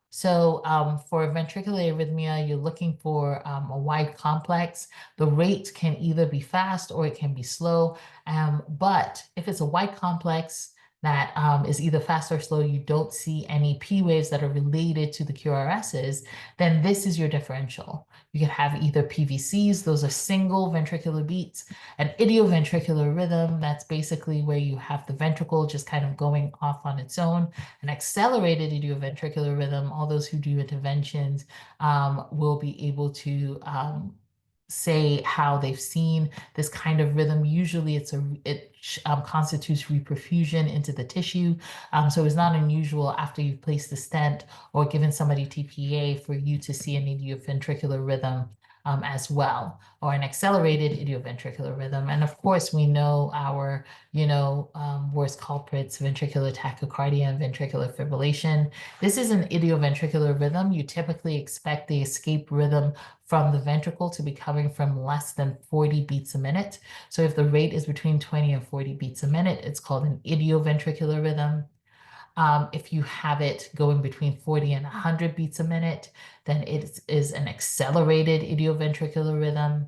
So for ventricular arrhythmia, you're looking for a wide complex. The rate can either be fast or it can be slow. But if it's a wide complex that is either fast or slow, you don't see any P waves that are related to the QRSs, then this is your differential. You can have either PVCs, those are single ventricular beats, an idioventricular rhythm, that's basically where you have the ventricle just kind of going off on its own. An accelerated idioventricular rhythm, all those who do interventions will be able to say how they've seen this kind of rhythm. Usually it constitutes reperfusion into the tissue. So it's not unusual after you've placed the stent or given somebody TPA for you to see an idioventricular rhythm as well, or an accelerated idioventricular rhythm. And of course, we know our, worst culprits, ventricular tachycardia and ventricular fibrillation. This is an idioventricular rhythm. You typically expect the escape rhythm from the ventricle to be coming from less than 40 beats a minute. So if the rate is between 20 and 40 beats a minute, it's called an idioventricular rhythm. If you have it going between 40 and 100 beats a minute, then it is an accelerated idioventricular rhythm.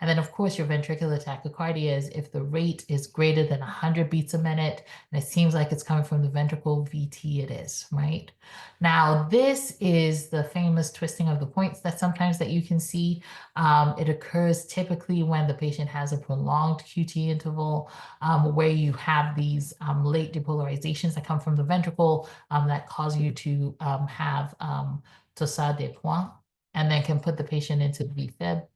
And then, of course, your ventricular tachycardia is if the rate is greater than 100 beats a minute, and it seems like it's coming from the ventricle, VT it is, right? Now, this is the famous twisting of the points that you can see. It occurs typically when the patient has a prolonged QT interval, where you have these late depolarizations that come from the ventricle that cause you to have torsade de points, and then can put the patient into the VFib.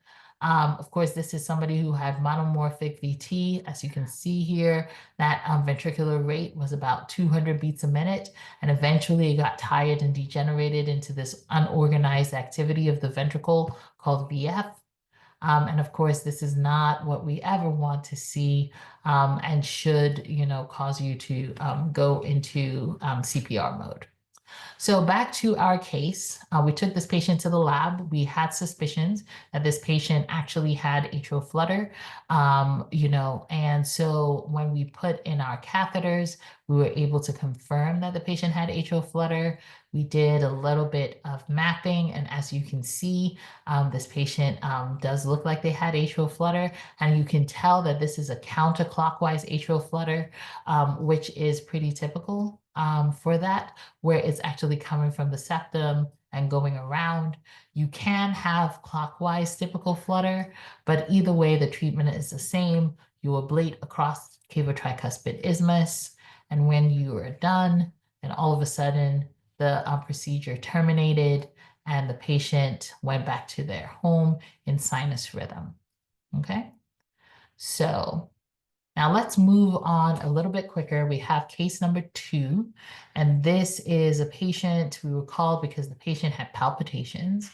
Of course, this is somebody who had monomorphic VT. As you can see here, that ventricular rate was about 200 beats a minute, and eventually it got tired and degenerated into this unorganized activity of the ventricle called VF. And of course, this is not what we ever want to see and should, cause you to go into CPR mode. So back to our case, we took this patient to the lab. We had suspicions that this patient actually had atrial flutter, and so when we put in our catheters, we were able to confirm that the patient had atrial flutter. We did a little bit of mapping, and as you can see, this patient does look like they had atrial flutter, and you can tell that this is a counterclockwise atrial flutter, which is pretty typical for that, where it's actually coming from the septum and going around. You can have clockwise typical flutter, but either way, the treatment is the same. You ablate across cavotricuspid isthmus, and when you are done, then all of a sudden, the procedure terminated and the patient went back to their home in sinus rhythm. Okay, so now let's move on a little bit quicker. We have case number 2, and this is a patient we were called because the patient had palpitations.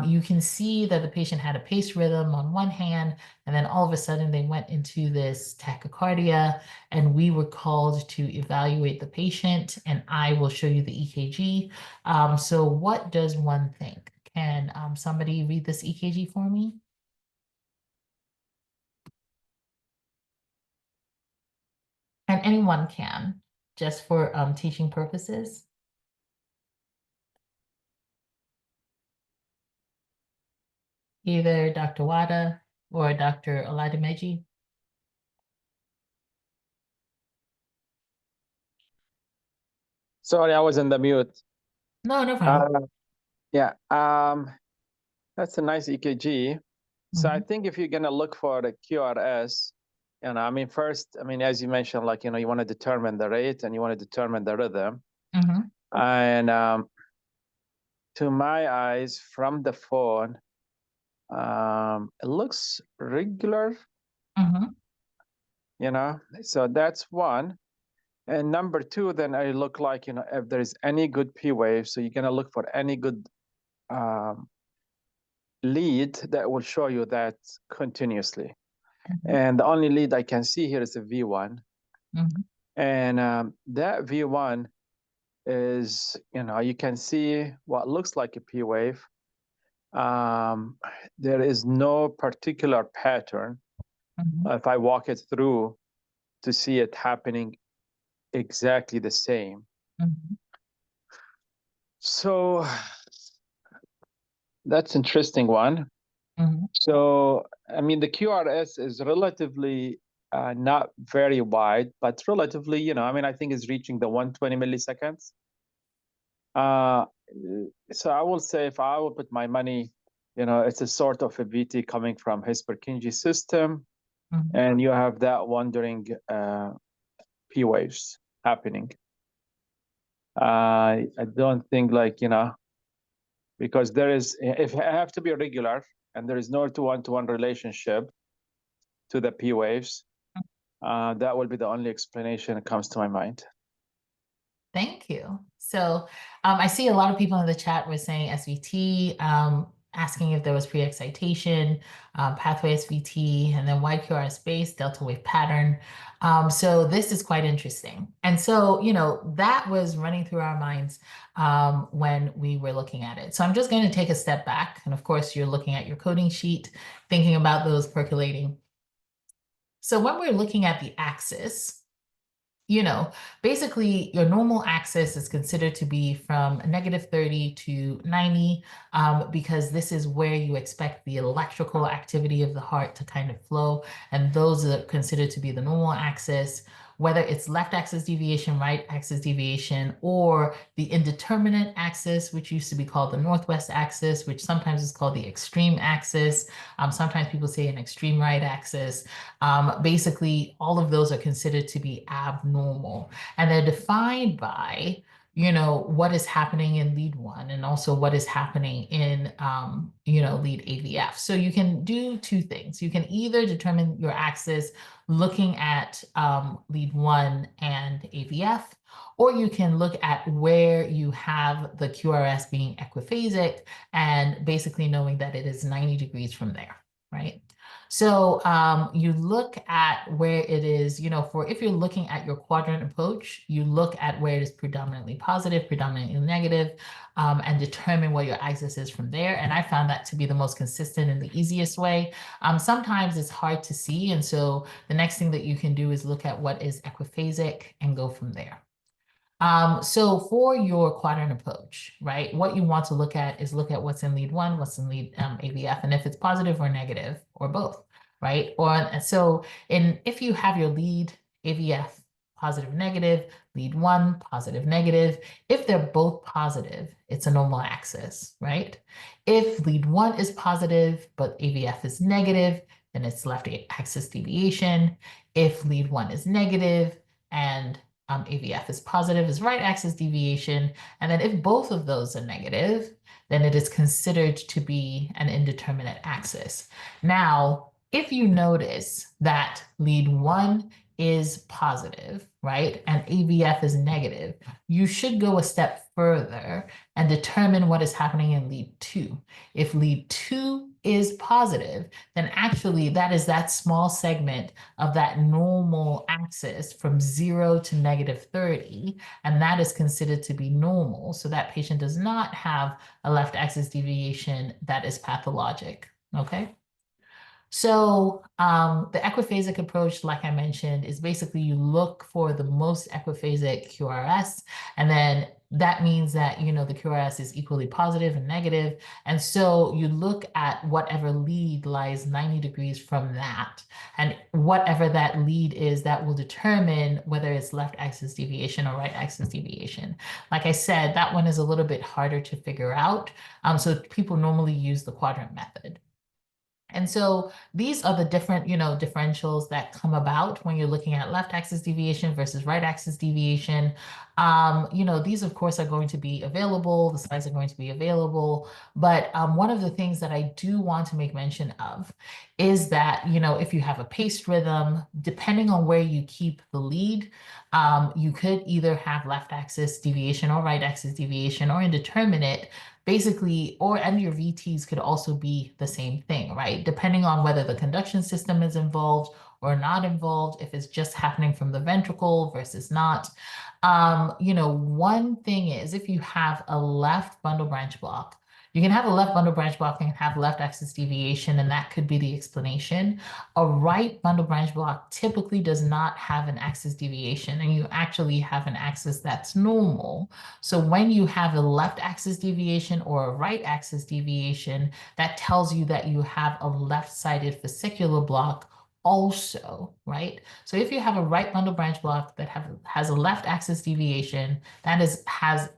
You can see that the patient had a pace rhythm on one hand, and then all of a sudden they went into this tachycardia, and we were called to evaluate the patient, and I will show you the EKG. So what does one think? Can somebody read this EKG for me? And anyone can, just for teaching purposes. Either Dr. Wada or Dr. Oladimeji. Sorry, I was in the mute. No, no problem. Yeah, that's a nice EKG. So I think if you're gonna look for the QRS, first, as you mentioned, you want to determine the rate and you want to determine the rhythm. And to my eyes from the phone, it looks regular, you know, so that's one. And number two, then I look like, you know, if there is any good P wave, so you're gonna look for any good lead that will show you that continuously. And the only lead I can see here is a V1. And that V1 is, you know, you can see what looks like a P wave. There is no particular pattern. If I walk it through to see it happening exactly the same. So that's interesting one. So, I mean, the QRS is relatively not very wide, but relatively, you know, I mean, I think it's reaching the 120 milliseconds. So I will say if I will put my money, you know, it's a sort of a VT coming from his Purkinje system, and you have that wandering P waves happening. I don't think like, you know, because there is, if I have to be regular and there is no one-to-one relationship to the P waves, that will be the only explanation that comes to my mind. Thank you. So I see a lot of people in the chat were saying SVT, asking if there was pre-excitation, pathway SVT, and then wide QRS space, delta wave pattern. So this is quite interesting. And so, you know, that was running through our minds when we were looking at it. So I'm just going to take a step back. And of course, you're looking at your coding sheet, thinking about those percolating. So when we're looking at the axis, you know, basically your normal axis is considered to be from -30 to 90 because this is where you expect the electrical activity of the heart to kind of flow. And those are considered to be the normal axis, whether it's left axis deviation, right axis deviation, or the indeterminate axis, which used to be called the northwest axis, which sometimes is called the extreme axis. Sometimes people say an extreme right axis. Basically, all of those are considered to be abnormal, and they're defined by, you know, what is happening in lead 1 and also what is happening in, you know, lead AVF. So you can do two things. You can either determine your axis looking at lead 1 and AVF, or you can look at where you have the QRS being equiphasic and basically knowing that it is 90 degrees from there, right? So you look at where it is, you know, for if you're looking at your quadrant approach, you look at where it is predominantly positive, predominantly negative, and determine what your axis is from there. And I found that to be the most consistent and the easiest way. Sometimes it's hard to see. And so the next thing that you can do is look at what is equiphasic and go from there. So for your quadrant approach, right, what you want to look at is look at what's in lead 1, what's in lead AVF, and if it's positive or negative or both, right? Or so if you have your lead AVF positive, negative, lead 1 positive, negative, if they're both positive, it's a normal axis, right? If lead 1 is positive but AVF is negative, then it's left axis deviation. If lead 1 is negative and AVF is positive, is right axis deviation. And then if both of those are negative, then it is considered to be an indeterminate axis. Now, if you notice that lead 1 is positive, right, and AVF is negative, you should go a step further and determine what is happening in lead 2. If lead 2 is positive, then actually that is that small segment of that normal axis from 0 to -30, and that is considered to be normal. So that patient does not have a left axis deviation that is pathologic, okay? So the equiphasic approach, like I mentioned, is basically you look for the most equiphasic QRS, and then that means that, you know, the QRS is equally positive and negative. And so you look at whatever lead lies 90 degrees from that. And whatever that lead is, that will determine whether it's left axis deviation or right axis deviation. Like I said, that one is a little bit harder to figure out. So people normally use the quadrant method. And so these are the different, you know, differentials that come about when you're looking at left axis deviation versus right axis deviation. These of course are going to be available, the slides are going to be available, but one of the things that I do want to make mention of is that, if you have a paced rhythm, depending on where you keep the lead, you could either have left axis deviation or right axis deviation or indeterminate, basically, and your VTs could also be the same thing, right? Depending on whether the conduction system is involved or not involved, if it's just happening from the ventricle versus not. One thing is if you have a left bundle branch block, you can have a left bundle branch block and have left axis deviation, and that could be the explanation. A right bundle branch block typically does not have an axis deviation, and you actually have an axis that's normal. So when you have a left axis deviation or a right axis deviation, that tells you that you have a left-sided fascicular block also, right? So if you have a right bundle branch block that has a left axis deviation, that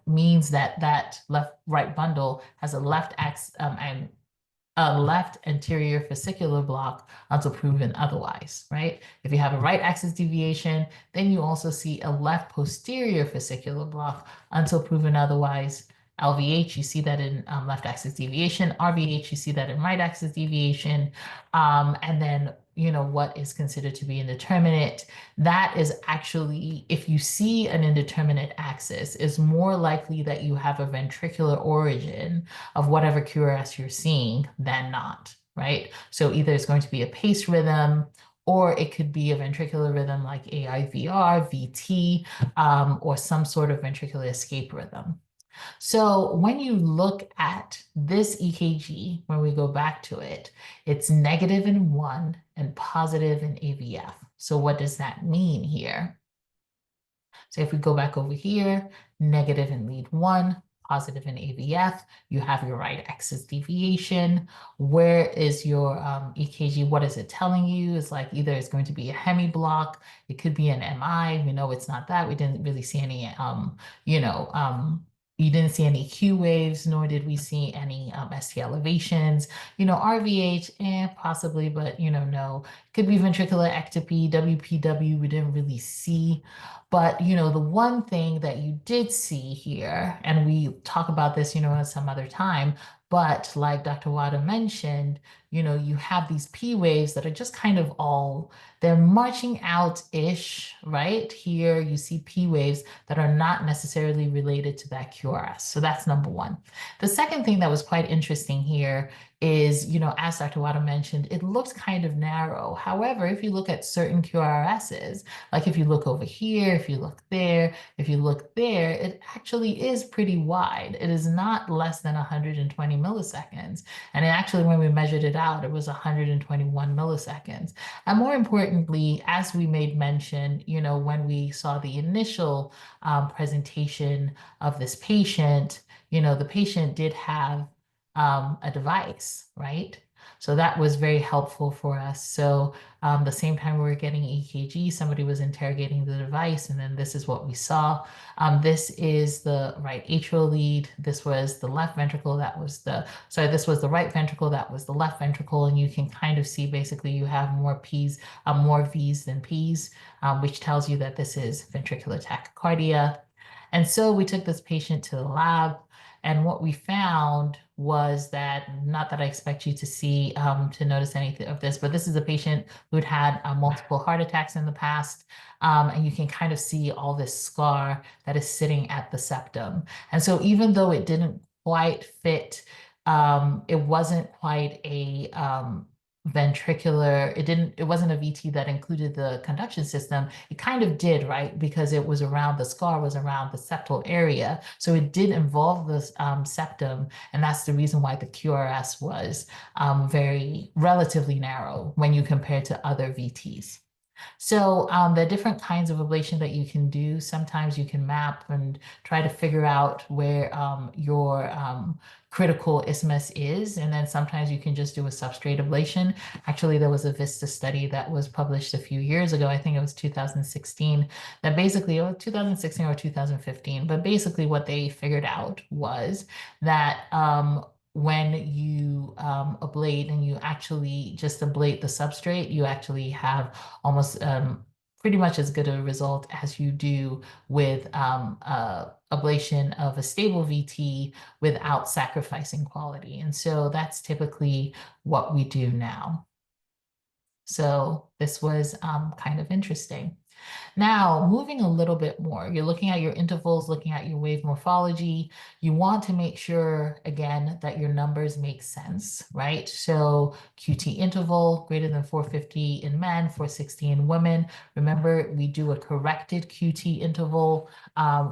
means that right bundle has a left axis and a left anterior fascicular block until proven otherwise, right? If you have a right axis deviation, then you also see a left posterior fascicular block until proven otherwise. LVH, you see that in left axis deviation. RVH, you see that in right axis deviation. And then what is considered to be indeterminate, that is actually, if you see an indeterminate axis, is more likely that you have a ventricular origin of whatever QRS you're seeing than not, right? So either it's going to be a pace rhythm, or it could be a ventricular rhythm like AIVR, VT, or some sort of ventricular escape rhythm. So when you look at this EKG, when we go back to it, it's negative in 1 and positive in AVF. So what does that mean here? So if we go back over here, negative in lead 1, positive in AVF, you have your right axis deviation. Where is your EKG? What is it telling you? It's like either it's going to be a hemi block, it could be an MI. We know it's not that. We didn't really see any, you didn't see any Q waves, nor did we see any ST elevations. RVH, possibly, but no. Could be ventricular ectopy, WPW, we didn't really see. But, the one thing that you did see here, and we talk about this, at some other time, but like Dr. Wada mentioned, you have these P waves that are just kind of they're marching out-ish, right? Here you see P waves that are not necessarily related to that QRS. So that's number one. The second thing that was quite interesting here is, as Dr. Wada mentioned, it looks kind of narrow. However, if you look at certain QRSs, like if you look over here, if you look there, if you look there, it actually is pretty wide. It is not less than 120 milliseconds. And actually, when we measured it out, it was 121 milliseconds. And more importantly, as we made mention, when we saw the initial presentation of this patient, the patient did have a device, right? So that was very helpful for us. So the same time we were getting EKG, somebody was interrogating the device, and then this is what we saw. This is the right atrial lead. This was the left ventricle. This was the right ventricle. That was the left ventricle. And you can kind of see basically you have more V's than P's, which tells you that this is ventricular tachycardia. And so we took this patient to the lab. And what we found was that, not that I expect you to see, to notice anything of this, but this is a patient who'd had multiple heart attacks in the past. And you can kind of see all this scar that is sitting at the septum. And so even though it didn't quite fit, it wasn't quite a ventricular, it wasn't a VT that included the conduction system. It kind of did, right? Because the scar was around the septal area. So it did involve the septum. And that's the reason why the QRS was very relatively narrow when you compare to other VTs. So there are different kinds of ablation that you can do. Sometimes you can map and try to figure out where your critical isthmus is, and then sometimes you can just do a substrate ablation. Actually, there was a VISTA study that was published a few years ago. I think it was 2016, that basically, 2016 or 2015, but basically what they figured out was that when you ablate and you actually just ablate the substrate, you actually have almost pretty much as good a result as you do with ablation of a stable VT without sacrificing quality. And so that's typically what we do now. So this was kind of interesting. Now, moving a little bit more, you're looking at your intervals, looking at your wave morphology. You want to make sure, again, that your numbers make sense, right? So QT interval greater than 450 in men, 460 in women. Remember, we do a corrected QT interval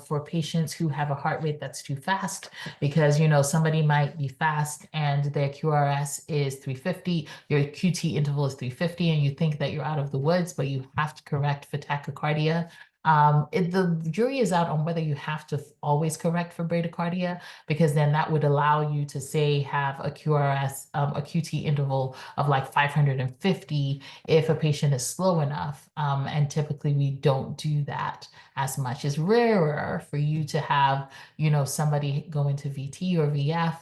for patients who have a heart rate that's too fast, because, you know, somebody might be fast and their QRS is 350, your QT interval is 350, and you think that you're out of the woods, but you have to correct for tachycardia. The jury is out on whether you have to always correct for bradycardia, because then that would allow you to, say, have a QRS, a QT interval of like 550 if a patient is slow enough. And typically we don't do that as much. It's rarer for you to have, you know, somebody go into VT or VF,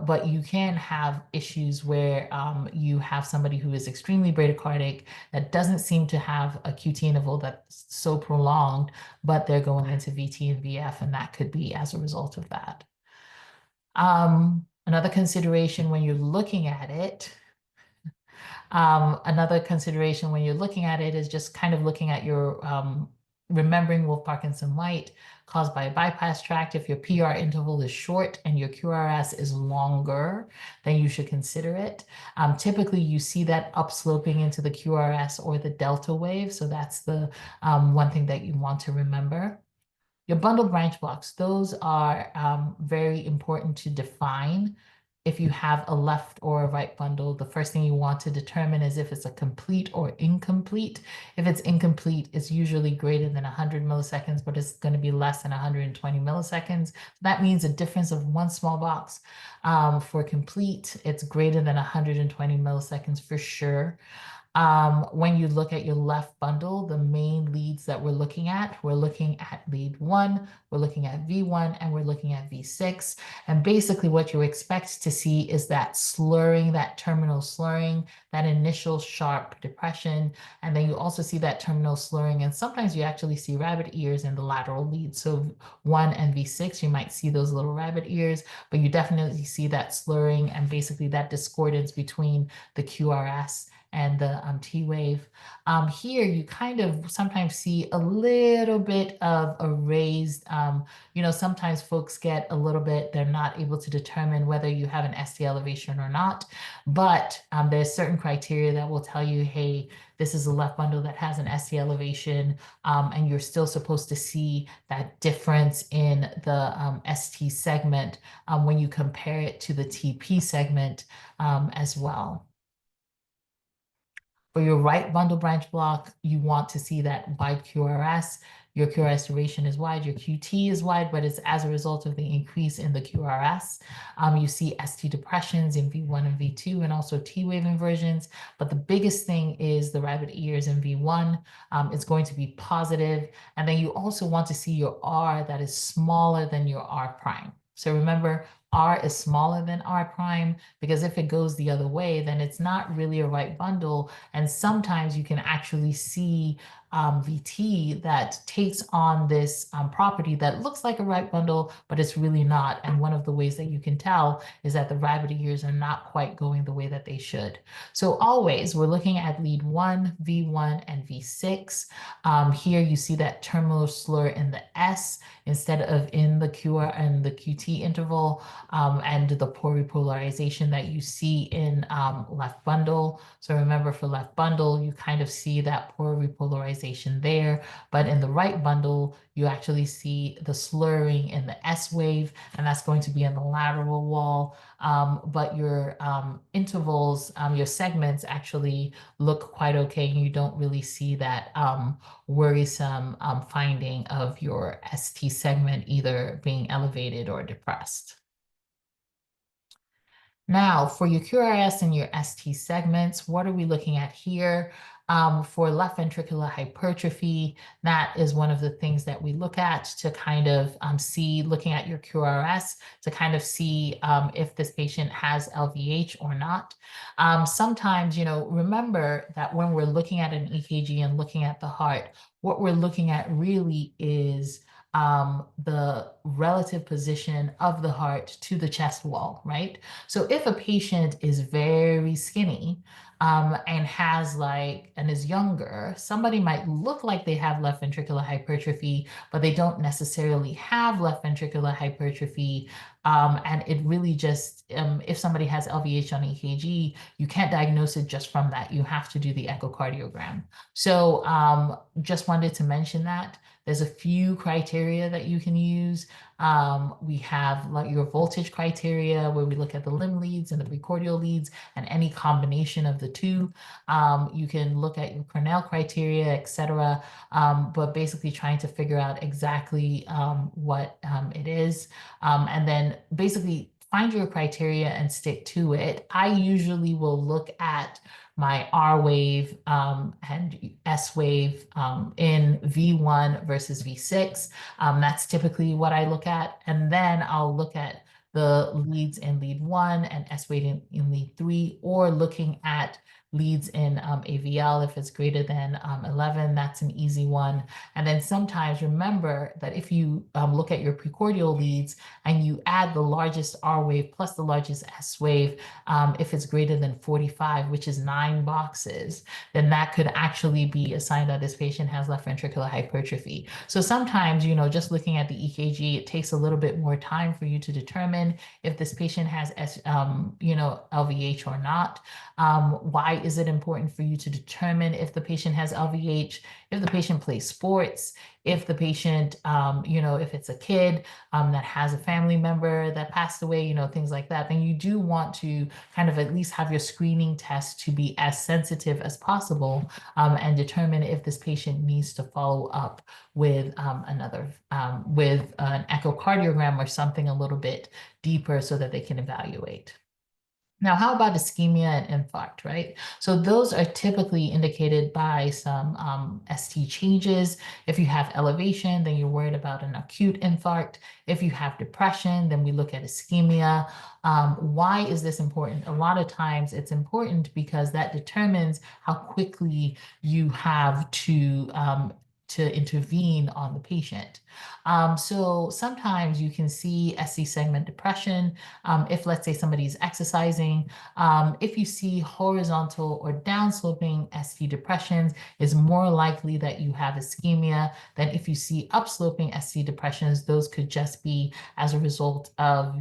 but you can have issues where you have somebody who is extremely bradycardic that doesn't seem to have a QT interval that's so prolonged, but they're going into VT and VF, and that could be as a result of that. Another consideration when you're looking at it, is just kind of looking at your remembering Wolff Parkinson White caused by a bypass tract. If your PR interval is short and your QRS is longer, then you should consider it. Typically, you see that upsloping into the QRS or the delta wave. So that's the one thing that you want to remember. Your bundle branch blocks, those are very important to define. If you have a left or a right bundle, the first thing you want to determine is if it's a complete or incomplete. If it's incomplete, it's usually greater than 100 milliseconds, but it's going to be less than 120 milliseconds. That means a difference of one small box. For complete, it's greater than 120 milliseconds for sure. When you look at your left bundle, the main leads that we're looking at lead 1, we're looking at V1, and we're looking at V6. And basically what you expect to see is that slurring, that terminal slurring, that initial sharp depression, and then you also see that terminal slurring, and sometimes you actually see rabbit ears in the lateral leads. So 1 and V6, you might see those little rabbit ears, but you definitely see that slurring and basically that discordance between the QRS and the T wave. Here you kind of sometimes see a little bit of a raised, you know, sometimes folks get a little bit, they're not able to determine whether you have an ST elevation or not, but there's certain criteria that will tell you, hey, this is a left bundle that has an ST elevation, and you're still supposed to see that difference in the ST segment when you compare it to the TP segment as well. For your right bundle branch block, you want to see that wide QRS. Your QRS duration is wide, your QT is wide, but it's as a result of the increase in the QRS. You see ST depressions in V1 and V2 and also T wave inversions. But the biggest thing is the rabbit ears in V1. It's going to be positive. And then you also want to see your R that is smaller than your R prime. So remember, R is smaller than R prime, because if it goes the other way, then it's not really a right bundle. And sometimes you can actually see VT that takes on this property that looks like a right bundle, but it's really not. And one of the ways that you can tell is that the rabbit ears are not quite going the way that they should. So always, we're looking at lead 1, V1, and V6. Here you see that terminal slur in the S instead of in the QR and the QT interval, and the poor repolarization that you see in left bundle. So remember, for left bundle, you kind of see that poor repolarization there, but in the right bundle, you actually see the slurring in the S wave, and that's going to be in the lateral wall. But your intervals, your segments actually look quite okay, and you don't really see that worrisome finding of your ST segment either being elevated or depressed. Now, for your QRS and your ST segments, what are we looking at here? For left ventricular hypertrophy, that is one of the things that we look at to kind of see, looking at your QRS, to kind of see if this patient has LVH or not. Sometimes, remember that when we're looking at an EKG and looking at the heart, what we're looking at really is the relative position of the heart to the chest wall, right? So if a patient is very skinny and is younger, somebody might look like they have left ventricular hypertrophy, but they don't necessarily have left ventricular hypertrophy. And it really just, if somebody has LVH on EKG, you can't diagnose it just from that. You have to do the echocardiogram. So just wanted to mention that. There's a few criteria that you can use. We have like your voltage criteria, where we look at the limb leads and the precordial leads and any combination of the two. You can look at your Cornell criteria, etc. But basically trying to figure out exactly what it is. And then basically find your criteria and stick to it. I usually will look at my R wave and S wave in V1 versus V6. That's typically what I look at. And then I'll look at the leads in lead 1 and S wave in lead 3, or looking at leads in AVL if it's greater than 11. That's an easy one. And then sometimes remember that if you look at your precordial leads and you add the largest R wave plus the largest S wave, if it's greater than 45, which is 9 boxes, then that could actually be a sign that this patient has left ventricular hypertrophy. So sometimes, just looking at the EKG, it takes a little bit more time for you to determine if this patient has, LVH or not. Why is it important for you to determine if the patient has LVH? If the patient plays sports, if the patient, if it's a kid that has a family member that passed away, things like that, then you do want to kind of at least have your screening test to be as sensitive as possible and determine if this patient needs to follow up with with an echocardiogram or something a little bit deeper so that they can evaluate. Now, how about ischemia and infarct, right? So those are typically indicated by some ST changes. If you have elevation, then you're worried about an acute infarct. If you have depression, then we look at ischemia. Why is this important? A lot of times it's important because that determines how quickly you have to intervene on the patient. So sometimes you can see SC segment depression if, let's say, somebody's exercising. If you see horizontal or downsloping ST depressions, is more likely that you have ischemia than if you see upsloping ST depressions. Those could just be as a result of,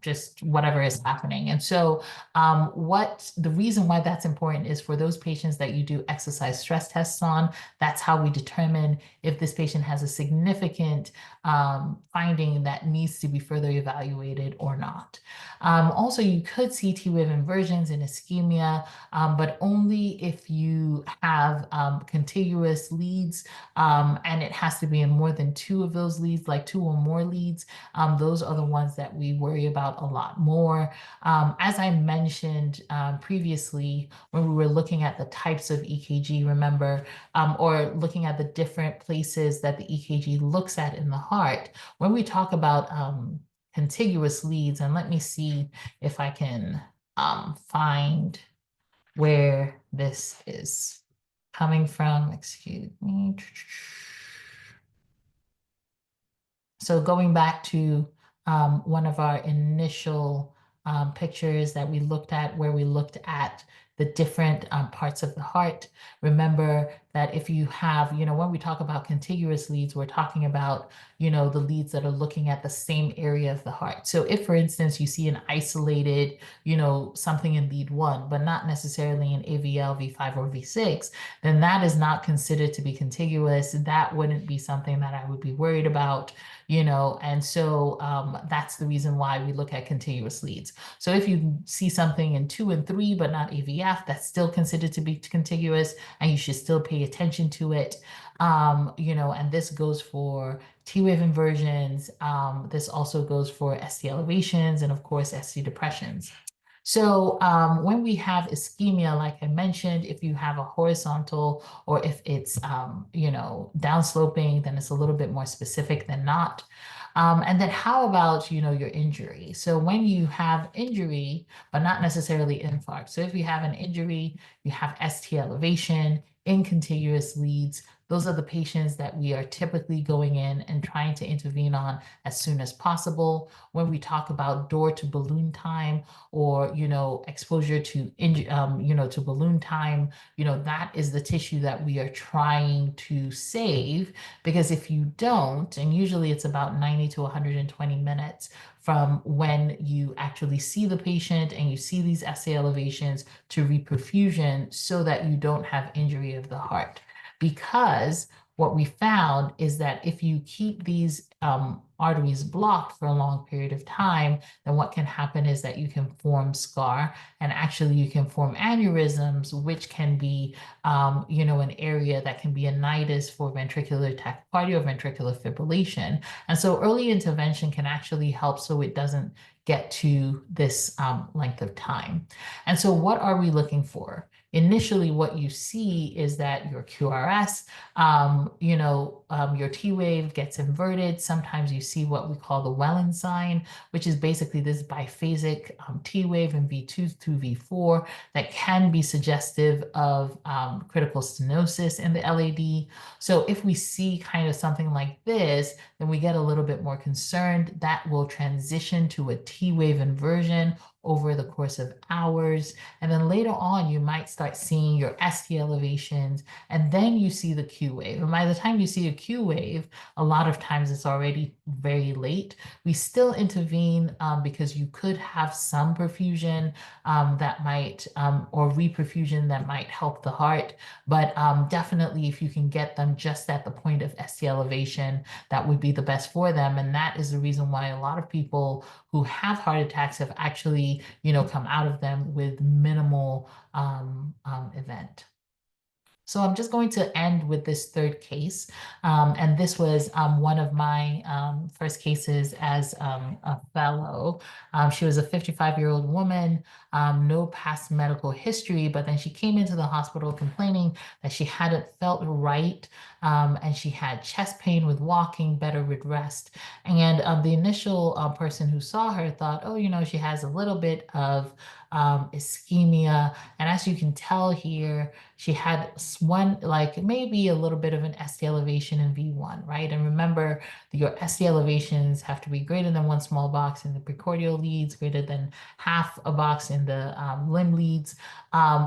just whatever is happening. And so the reason why that's important is for those patients that you do exercise stress tests on. That's how we determine if this patient has a significant finding that needs to be further evaluated or not. Also, you could see T-wave inversions in ischemia, but only if you have contiguous leads, and it has to be in more than 2 of those leads, like 2 or more leads. Those are the ones that we worry about a lot more. As I mentioned previously, when we were looking at the types of EKG, remember, or looking at the different places that the EKG looks at in the heart, when we talk about contiguous leads, and let me see if I can find where this is coming from. Excuse me. So going back to one of our initial pictures that we looked at, where we looked at the different parts of the heart. Remember that if you have, when we talk about contiguous leads, we're talking about, the leads that are looking at the same area of the heart. So if, for instance, you see an isolated, something in lead 1, but not necessarily in AVL, V5, or V6, then that is not considered to be contiguous. That wouldn't be something that I would be worried about, and so that's the reason why we look at contiguous leads. So if you see something in 2 and 3, but not AVF, that's still considered to be contiguous, and you should still pay attention to it. And this goes for T-wave inversions. This also goes for ST elevations and, of course, ST depressions. So when we have ischemia, like I mentioned, if you have a horizontal or if it's, downsloping, then it's a little bit more specific than not. And then how about, your injury? So when you have injury, but not necessarily infarct. So if you have an injury, you have ST elevation, incontiguous leads, those are the patients that we are typically going in and trying to intervene on as soon as possible. When we talk about door to balloon time or, exposure to, to balloon time, that is the tissue that we are trying to save, because if you don't, and usually it's about 90 to 120 minutes from when you actually see the patient and you see these ST elevations to reperfusion so that you don't have injury of the heart. Because what we found is that if you keep these arteries blocked for a long period of time, then what can happen is that you can form scar, and actually you can form aneurysms, which can be, an area that can be a nidus for ventricular tachycardia or ventricular fibrillation. And so early intervention can actually help so it doesn't get to this length of time. And so what are we looking for? Initially, what you see is that your QRS, your T wave gets inverted. Sometimes you see what we call the Wellen sign, which is basically this biphasic T wave in V2 through V4 that can be suggestive of critical stenosis in the LAD. So if we see kind of something like this, then we get a little bit more concerned. That will transition to a T wave inversion over the course of hours. And then later on, you might start seeing your ST elevations, and then you see the Q wave. And by the time you see a Q wave, a lot of times it's already very late. We still intervene because you could have some perfusion that might, or reperfusion that might help the heart. But definitely if you can get them just at the point of ST elevation, that would be the best for them. And that is the reason why a lot of people who have heart attacks have actually, come out of them with minimal event. So I'm just going to end with this third case. And this was one of my first cases as a fellow. She was a 55-year-old woman, no past medical history, but then she came into the hospital complaining that she hadn't felt right, and she had chest pain with walking, better with rest. And the initial person who saw her thought, oh, she has a little bit of ischemia. And as you can tell here, she had one, like maybe a little bit of an ST elevation in V1, right? And remember, your ST elevations have to be greater than one small box in the precordial leads, greater than half a box in the limb leads.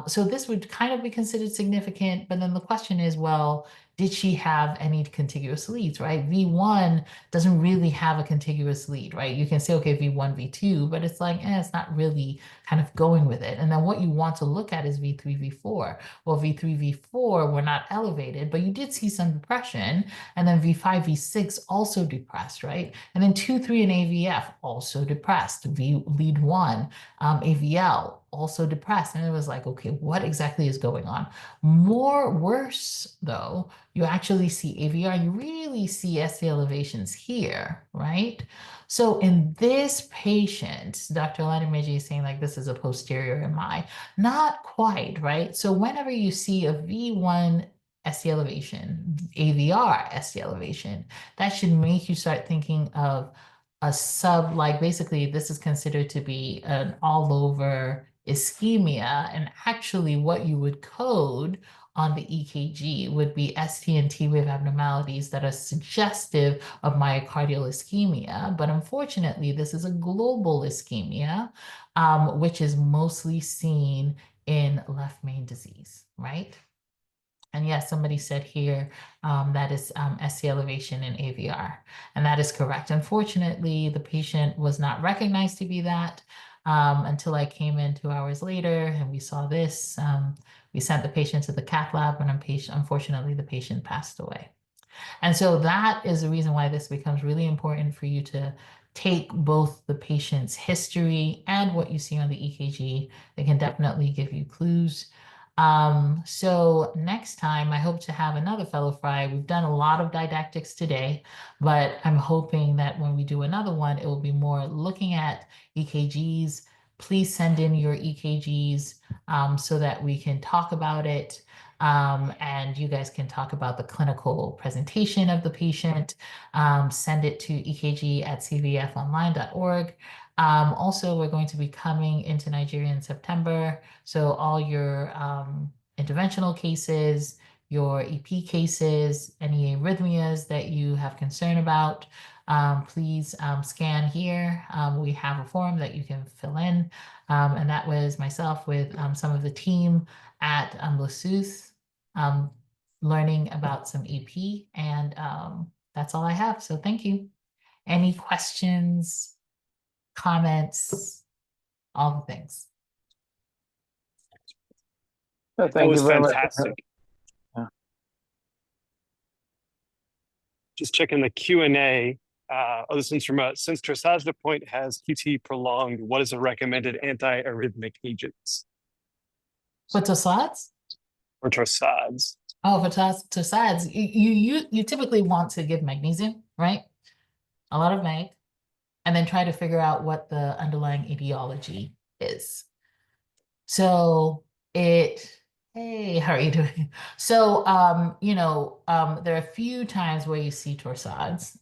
So this would kind of be considered significant, but then the question is, well, did she have any contiguous leads, right? V1 doesn't really have a contiguous lead, right? You can say, okay, V1, V2, but it's like, it's not really kind of going with it. And then what you want to look at is V3, V4. Well, V3, V4 were not elevated, but you did see some depression. And then V5, V6 also depressed, right? And then 2, 3, and AVF also depressed. Lead 1, AVL also depressed. And it was like, okay, what exactly is going on? Worse though, you actually see AVR, you really see ST elevations here, right? So in this patient, Dr. Latimeji is saying like this is a posterior MI. Not quite, right? So whenever you see a V1 ST elevation, AVR ST elevation, that should make you start thinking of a like basically this is considered to be an all over ischemia, and actually what you would code on the EKG would be ST and T wave abnormalities that are suggestive of myocardial ischemia. But unfortunately, this is a global ischemia, which is mostly seen in left main disease, right? And yes, somebody said here that is ST elevation in AVR, and that is correct. Unfortunately, the patient was not recognized to be that until I came in 2 hours later and we saw this. We sent the patient to the cath lab, and unfortunately, the patient passed away. And so that is the reason why this becomes really important for you to take both the patient's history and what you see on the EKG. They can definitely give you clues. So next time, I hope to have another fellow fry. We've done a lot of didactics today, but I'm hoping that when we do another one, it will be more looking at EKGs, please send in your EKGs so that we can talk about it. And you guys can talk about the clinical presentation of the patient. Send it to ekg@cvfonline.org. Also, we're going to be coming into Nigeria in September. So all your interventional cases, your EP cases, any arrhythmias that you have concern about, please scan here. We have a form that you can fill in. And that was myself with some of the team at Lasouth, learning about some EP. And that's all I have. So thank you. Any questions, comments, all the things? Thank That was you very much. fantastic. Yeah. Just checking the Q&A. This one's from since Torsades point has QT prolonged, what is the recommended antiarrhythmic agents? For Torsades? For Torsades. Oh, for Torsades, you typically want to give magnesium, right? A lot of mag, and then try to figure out what the underlying etiology is. So hey, how are you doing? So, there are a few times where you see Torsades.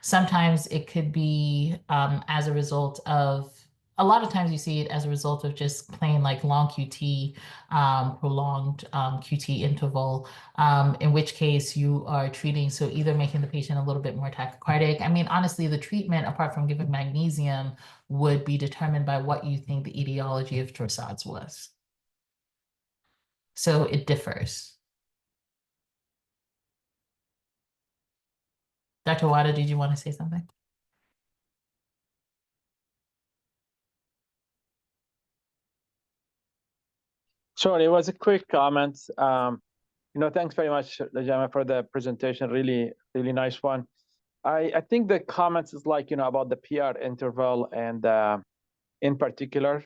Sometimes it could be as a result of, a lot of times you see it as a result of just plain like long QT, prolonged QT interval, in which case you are treating, so either making the patient a little bit more tachycardic. I mean, honestly, the treatment, apart from giving magnesium, would be determined by what you think the etiology of Torsades was. So it differs. Dr. Wada, did you want to say something? Sure, it was a quick comment. Thanks very much, Ijeoma, for the presentation. Really, really nice one. I think the comments is like, about the PR interval and in particular,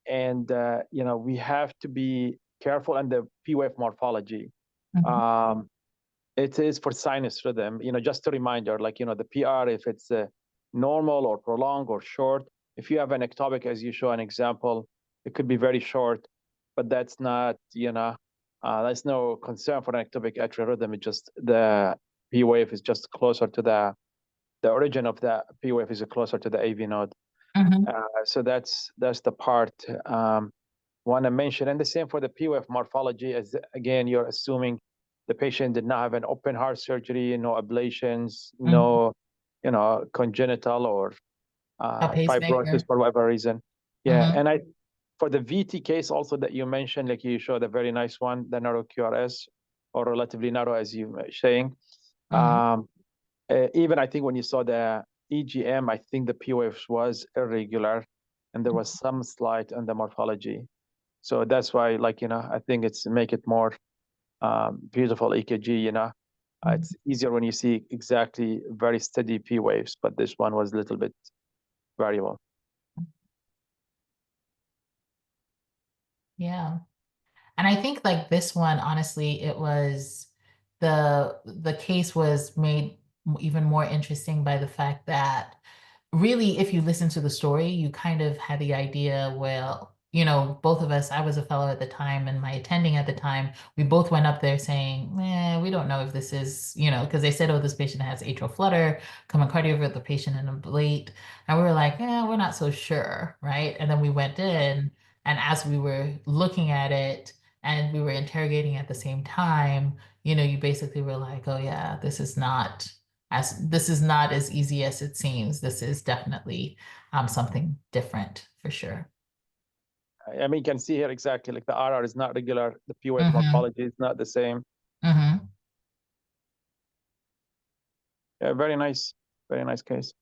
we have to be careful in the P wave morphology. It is for sinus rhythm, just a reminder, like, the PR, if it's normal or prolonged or short, if you have an ectopic, as you show an example, it could be very short, but that's not, there's no concern for an ectopic atrial rhythm. It just, the P wave is just closer to the origin of the P wave is closer to the AV node. So that's the part want to mention. And the same for the P wave morphology, as again, you're assuming the patient did not have an open heart surgery, no ablations, no, congenital or fibrosis for whatever reason. Yeah, and for the VT case also that you mentioned, like you showed a very nice one, the narrow QRS, or relatively narrow, as you were saying. Even I think when you saw the EGM, I think the P waves was irregular, and there was some slight on the morphology. So that's why, like, I think it's make it more beautiful EKG, it's easier when you see exactly very steady P waves, but this one was a little bit variable. Yeah. And I think like this one, honestly, it was the case was made even more interesting by the fact that really, if you listen to the story, you kind of had the idea, well, both of us, I was a fellow at the time and my attending at the time, we both went up there saying, we don't know if this is, because they said, oh, this patient has atrial flutter, common cardiovert the patient and ablate. And we were like, we're not so sure, right? And then we went in, and as we were looking at it and we were interrogating at the same time, you basically were like, oh yeah, this is not as easy as it seems. This is definitely something different for sure. I mean, you can see here exactly, like the RR is not regular, the P wave morphology is not the same. Yeah, very nice case.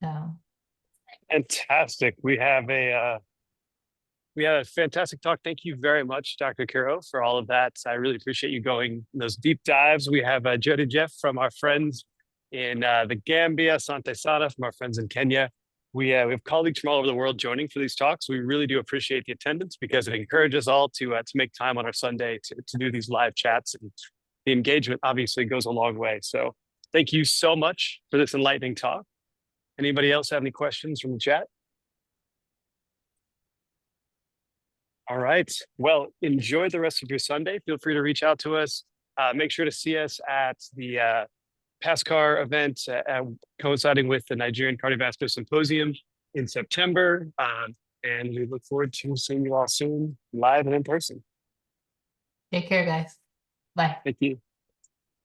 So Fantastic. We have a fantastic talk. Thank you very much, Dr. Ekeruo, for all of that. I really appreciate you going those deep dives. We have Jody Jeff from our friends in the Gambia, Sante Sana from our friends in Kenya. We have colleagues from all over the world joining for these talks. We really do appreciate the attendance because it encourages all to make time on our Sunday to do these live chats, and the engagement obviously goes a long way. So thank you so much for this enlightening talk. Anybody else have any questions from the chat? All right. Well, enjoy the rest of your Sunday. Feel free to reach out to us. Make sure to see us at the PASCAR event coinciding with the Nigerian Cardiovascular Symposium in September. And we look forward to seeing you all soon, live and in person. Take care, guys. Bye. Thank you.